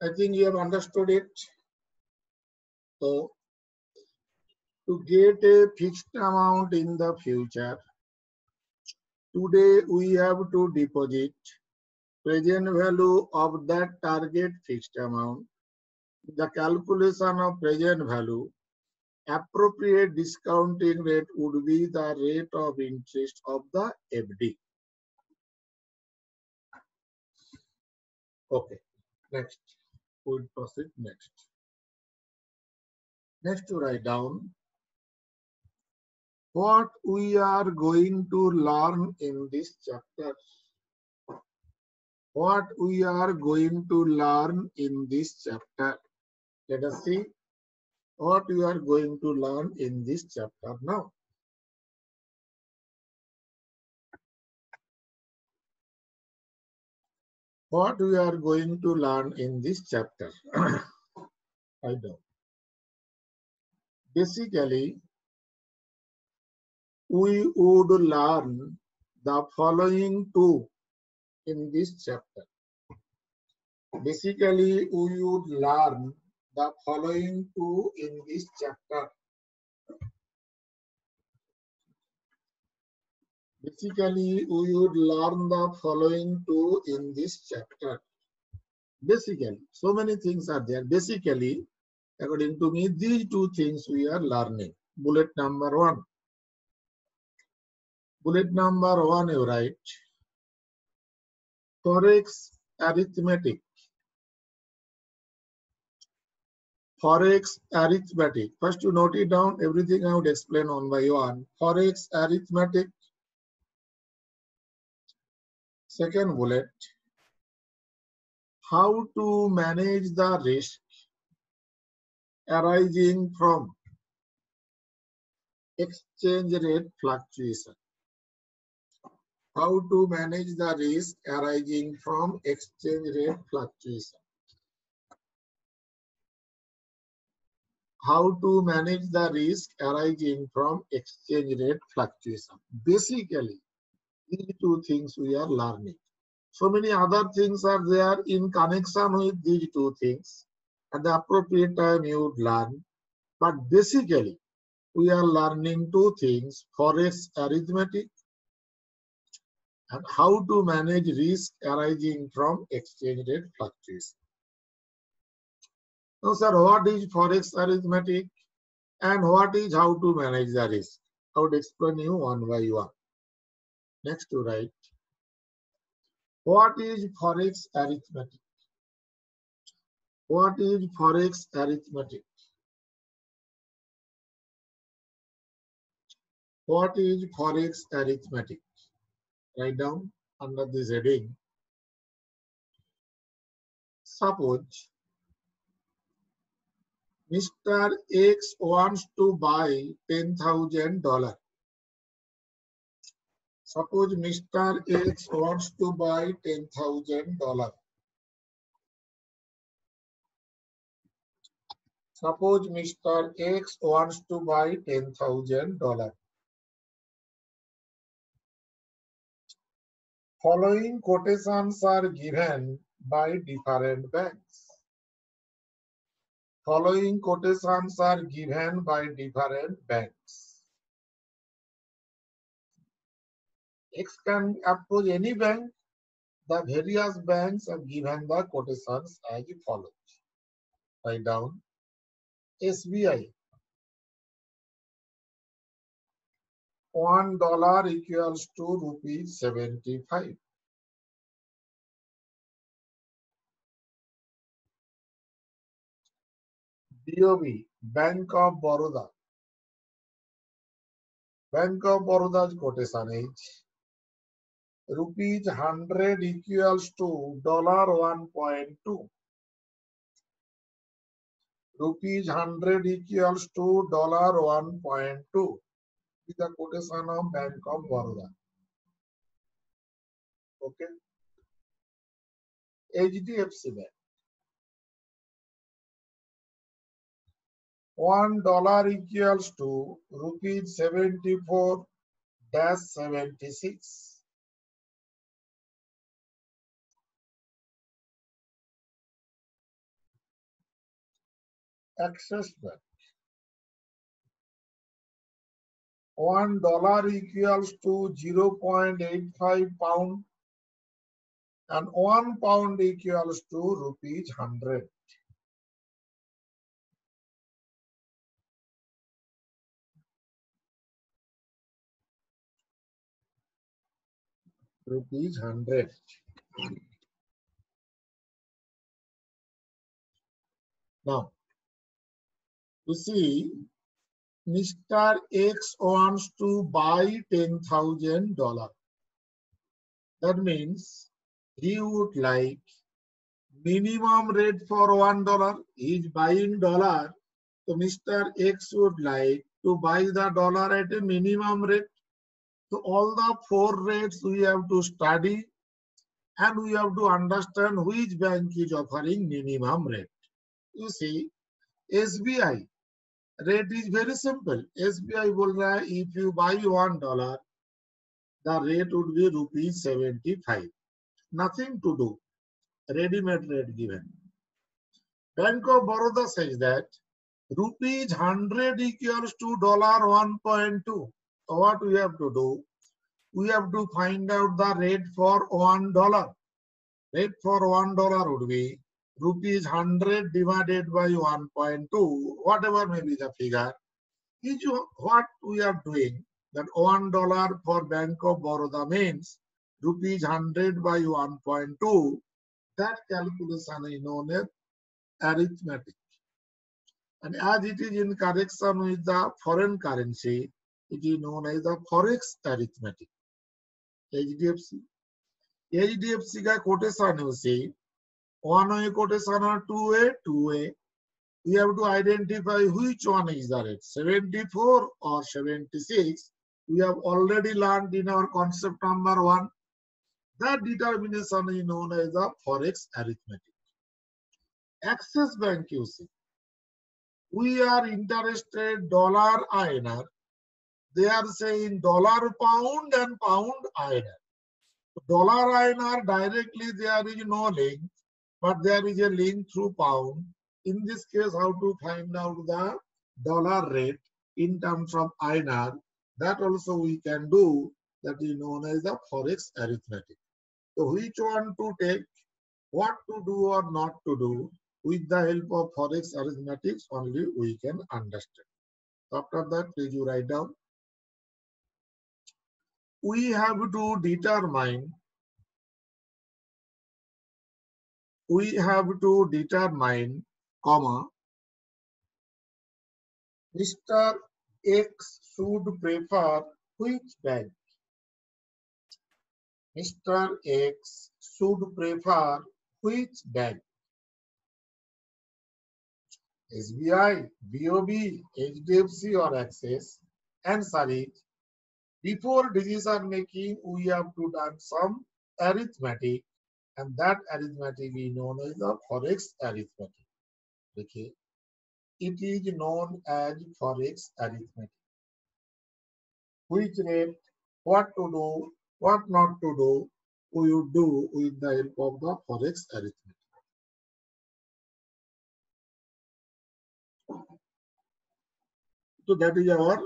I think you have understood it. So, to get a fixed amount in the future, today we have to deposit present value of that target fixed amount. The calculation of present value, appropriate discounting rate would be the rate of interest of the FD. Okay, next. We'll proceed next. Next to write down what we are going to learn in this chapter. What we are going to learn in this chapter. Let us see what we are going to learn in this chapter now. What we are going to learn in this chapter. I know. Basically, we would learn the following two in this chapter. Basically, we would learn the following two in this chapter. Basically, we would learn the following two in this chapter. Basically, so many things are there. Basically, according to me, these two things we are learning. Bullet number one. Bullet number one, you write Forex arithmetic. Forex arithmetic. First, you note it down. Everything I would explain one by one. Forex arithmetic. Second bullet. How to manage the risk arising from exchange rate fluctuation. How to manage the risk arising from exchange rate fluctuation. How to manage the risk arising from exchange rate fluctuation. Basically, these two things we are learning. So many other things are there in connection with these two things. At the appropriate time, you would learn. But basically, we are learning two things: Forex arithmetic and how to manage risk arising from exchange rate fluctuation. Now, sir, what is Forex arithmetic and what is how to manage the risk? I would explain you one by one. Next to write, what is Forex arithmetic? What is Forex arithmetic? What is Forex arithmetic? Write down under this heading. Suppose Mr. X wants to buy $10,000. Suppose Mr. X wants to buy $10,000. Suppose Mr. X wants to buy $10,000. Following quotations are given by different banks. Following quotations are given by different banks. X can approach any bank. The various banks have given the quotations as follows. Write down SBI. $1 equals to ₹75. BOB, Bank of Baroda. Bank of Baroda's quotation is ₹100 equals to $1.2. ₹100 equals to $1.2. Is the quotation of Bank of Baroda. Okay. HDFC Bank. $1 equals to ₹74-76. Axis Bank. $1 equals to 0.85 pound and 1 pound equals to ₹100. ₹100. Now, you see, Mr. X wants to buy $10,000. That means he would like minimum rate for $1. He is buying dollar. So Mr. X would like to buy the dollar at a minimum rate. So all the four rates we have to study and we have to understand which bank is offering minimum rate. You see, SBI rate is very simple. SBI बोल रहा है if you buy $1, the rate would be ₹75. Nothing to do. Ready-made rate given. Bank of Baroda says that rupees 100 equals to $1.2. So what we have to do? We have to find out the rate for $1. Rate for $1 would be rupees 100 divided by 1.2, whatever may be the figure. Is what we are doing. That $1 for Bank of Baroda means rupees 100 by 1.2. That calculation is known as arithmetic. And as it is in correction with the foreign currency, it is known as the Forex arithmetic. HDFC. HDFC का quotation you see, one-way quotation or two-way, two-way. We have to identify which one is the rate, 74 or 76. We have already learned in our concept number 1. That determination is known as the Forex arithmetic. Axis Bank you see. We are interested dollar INR. They are saying dollar pound and pound INR. Dollar INR directly there is no link, but there is a link through pound. In this case, how to find out the dollar rate in terms of INR, that also we can do. That is known as the Forex arithmetic. So which one to take, what to do or not to do, with the help of Forex arithmetics only we can understand. After that, please you write down. We have to determine comma, Mr. X should prefer which bank? Mr. X should prefer which bank? SBI, BOB, HDFC or Axis? Answer is, before decision making, we have to do some arithmetic, and that arithmetic is known as the Forex arithmetic. Okay. It is known as Forex arithmetic. Which rate, what to do, what not to do, we will do with the help of the Forex arithmetic. So that is our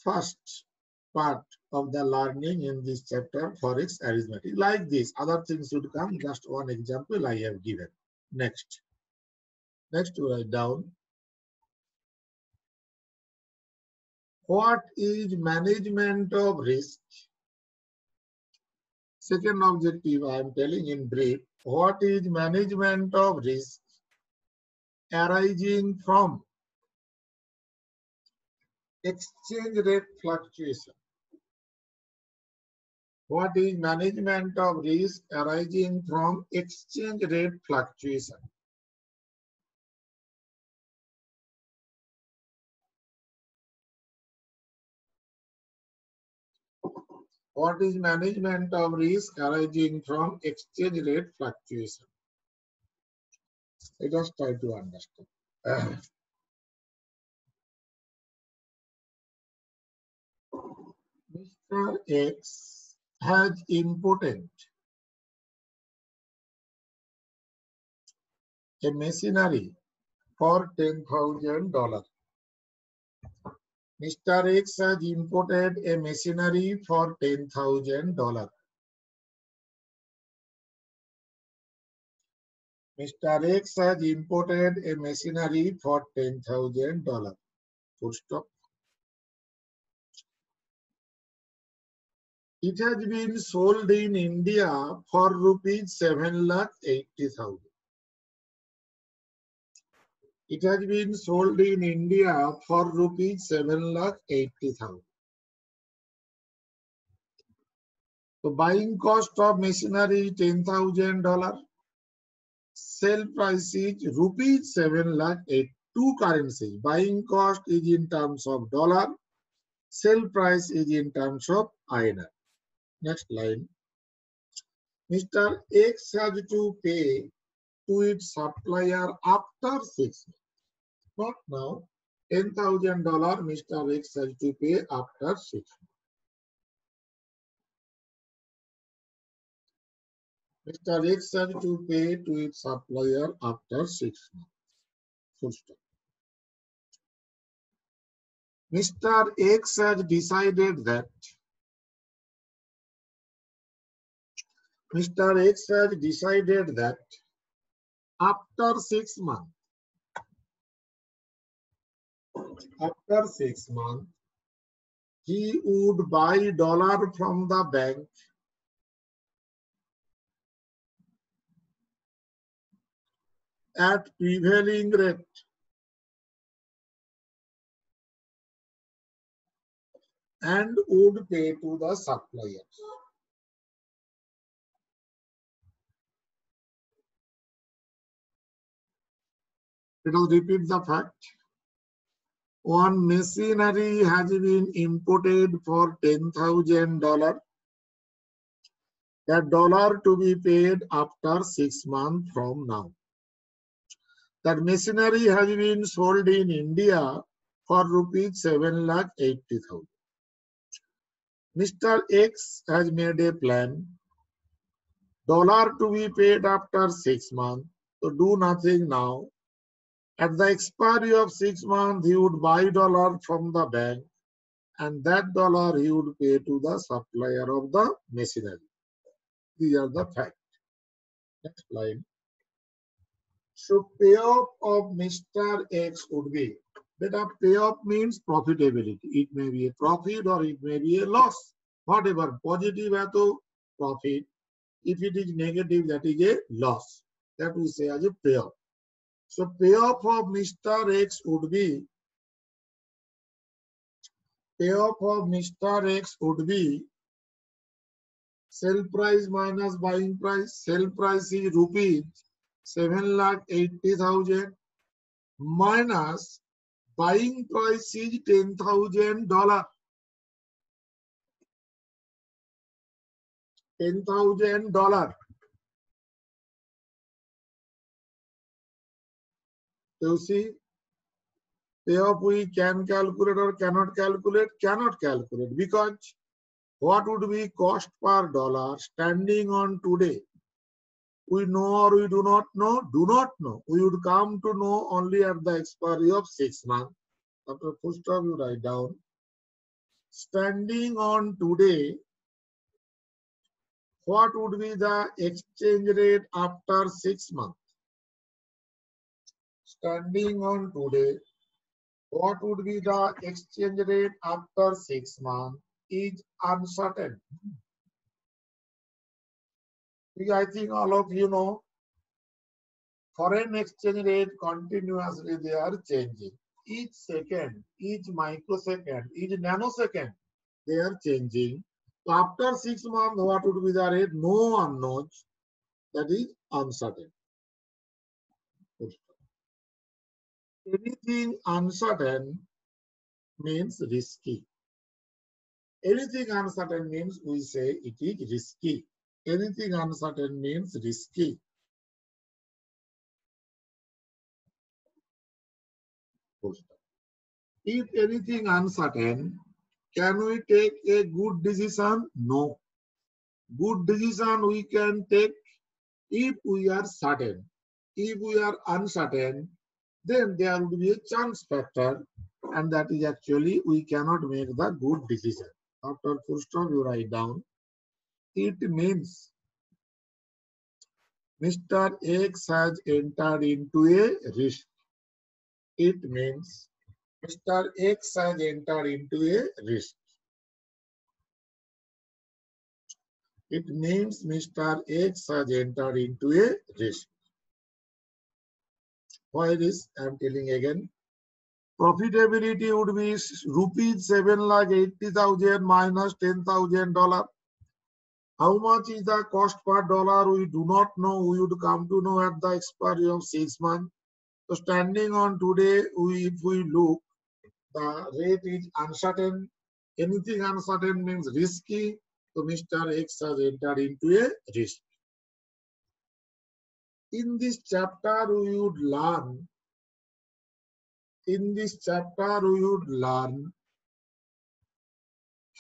first part of the learning in this chapter, Forex arithmetic. Like this, other things should come. Just one example I have given. Next to write down. What is management of risk? Second objective I am telling in brief. What is management of risk arising from exchange rate fluctuation? What is management of risk arising from exchange rate fluctuation? What is management of risk arising from exchange rate fluctuation? Let us try to understand. Mr. X has imported a machinery for $10,000. Mr. X has imported a machinery for $10,000. Mr. X has imported a machinery for $10,000. Full stop. It has been sold in India for rupees 7,80,000. It has been sold in India for rupees 7,80,000. So buying cost of machinery $10,000. Sale price is rupees 7,80,000. Two currencies. Buying cost is in terms of dollar. Sale price is in terms of INR. Next line. Mr. X has to pay to its supplier after 6 months. Not now. $10,000 Mr. X has to pay after 6 months. Mr. X has to pay to its supplier after 6 months. Full stop. Mr. X has decided that after 6 months, he would buy dollar from the bank at prevailing rate and would pay to the supplier. Let us repeat the fact. One machinery has been imported for $10,000. That dollar to be paid after 6 months from now. That machinery has been sold in India for rupees 7,80,000. Mr. X has made a plan. Dollar to be paid after 6 months. So do nothing now. At the expiry of 6 months, he would buy dollar from the bank, and that dollar he would pay to the supplier of the machinery. These are the facts. Next line. So payoff of Mr. X would be, beta payoff means profitability. It may be a profit or it may be a loss. Whatever, positive है तो profit. If it is negative, that is a loss. That we say as a payoff. So payoff of Mr. X would be, sell price minus buying price. Sell price is rupees 7,80,000 minus buying price is $10,000. $10,000. You see, payoff we can calculate or cannot calculate? Cannot calculate, because what would be cost per dollar standing on today? We know or we do not know? Do not know. We would come to know only at the expiry of 6 months. After full stop, you write down. Standing on today, what would be the exchange rate after 6 months? Standing on today, what would be the exchange rate after 6 months is uncertain. I think all of you know, foreign exchange rate continuously they are changing. Each second, each microsecond, each nanosecond, they are changing. So after 6 months, what would be the rate? No one knows. That is uncertain. Anything uncertain means risky. Anything uncertain means we say it is risky. Anything uncertain means risky. If anything uncertain, can we take a good decision? No. Good decision we can take if we are certain. If we are uncertain, then there will be a chance factor, and that is actually we cannot make the good decision. After full stop, you write down. It means Mr. X has entered into a risk. It means Mr. X has entered into a risk. It means Mr. X has entered into a risk. Why this? I am telling again. Profitability would be rupees 7,80,000 minus $10,000. How much is the cost per dollar? We do not know. We would come to know at the expiry of 6 months. So standing on today, if we look, the rate is uncertain. Anything uncertain means risky. So Mr. X has entered into a risk. In this chapter, we would learn.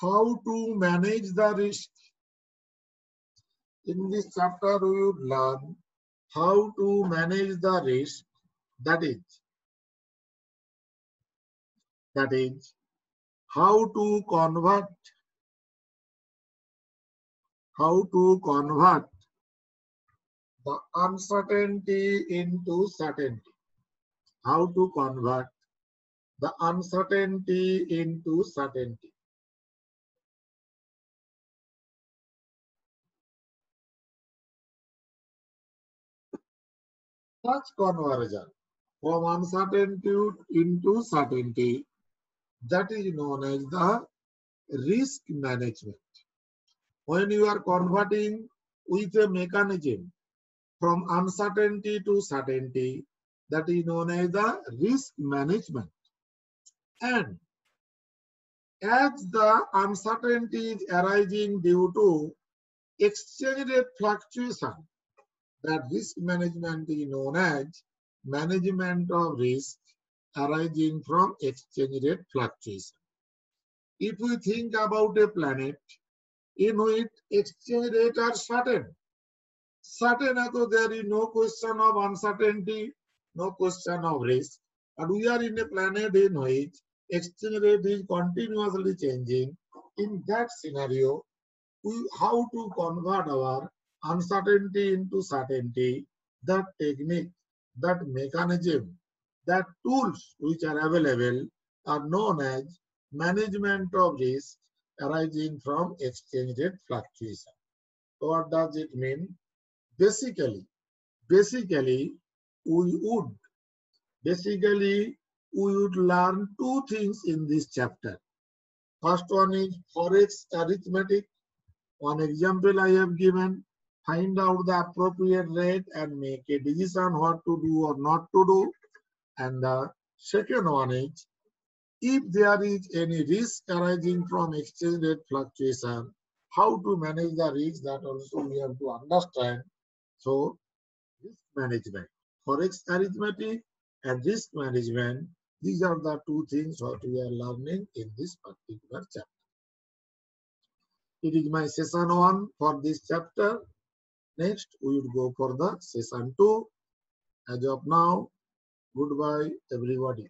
How to manage the risk. In this chapter, we would learn how to manage the risk, that is, how to convert the uncertainty into certainty. How to convert the uncertainty into certainty. Such conversion from uncertainty into certainty, that is known as the risk management. When you are converting with a mechanism from uncertainty to certainty, that is known as the risk management. And as the uncertainty is arising due to exchange rate fluctuation, that risk management is known as management of risk arising from exchange rate fluctuation. If we think about a planet in which exchange rates are certain, so there is no question of uncertainty, no question of risk. And we are in a planet in which exchange rate is continuously changing. In that scenario, how to convert our uncertainty into certainty, that technique, that mechanism, that tools which are available are known as management of risk arising from exchange rate fluctuation. So what does it mean? Basically, we would learn two things in this chapter. First one is Forex arithmetic. One example I have given. Find out the appropriate rate and make a decision what to do or not to do. And the second one is, if there is any risk arising from exchange rate fluctuation, how to manage the risk, that also we have to understand. So, risk management, Forex arithmetic and risk management, these are the two things what we are learning in this particular chapter. It is my session 1 for this chapter. Next, we will go for the session 2. As of now, goodbye everybody.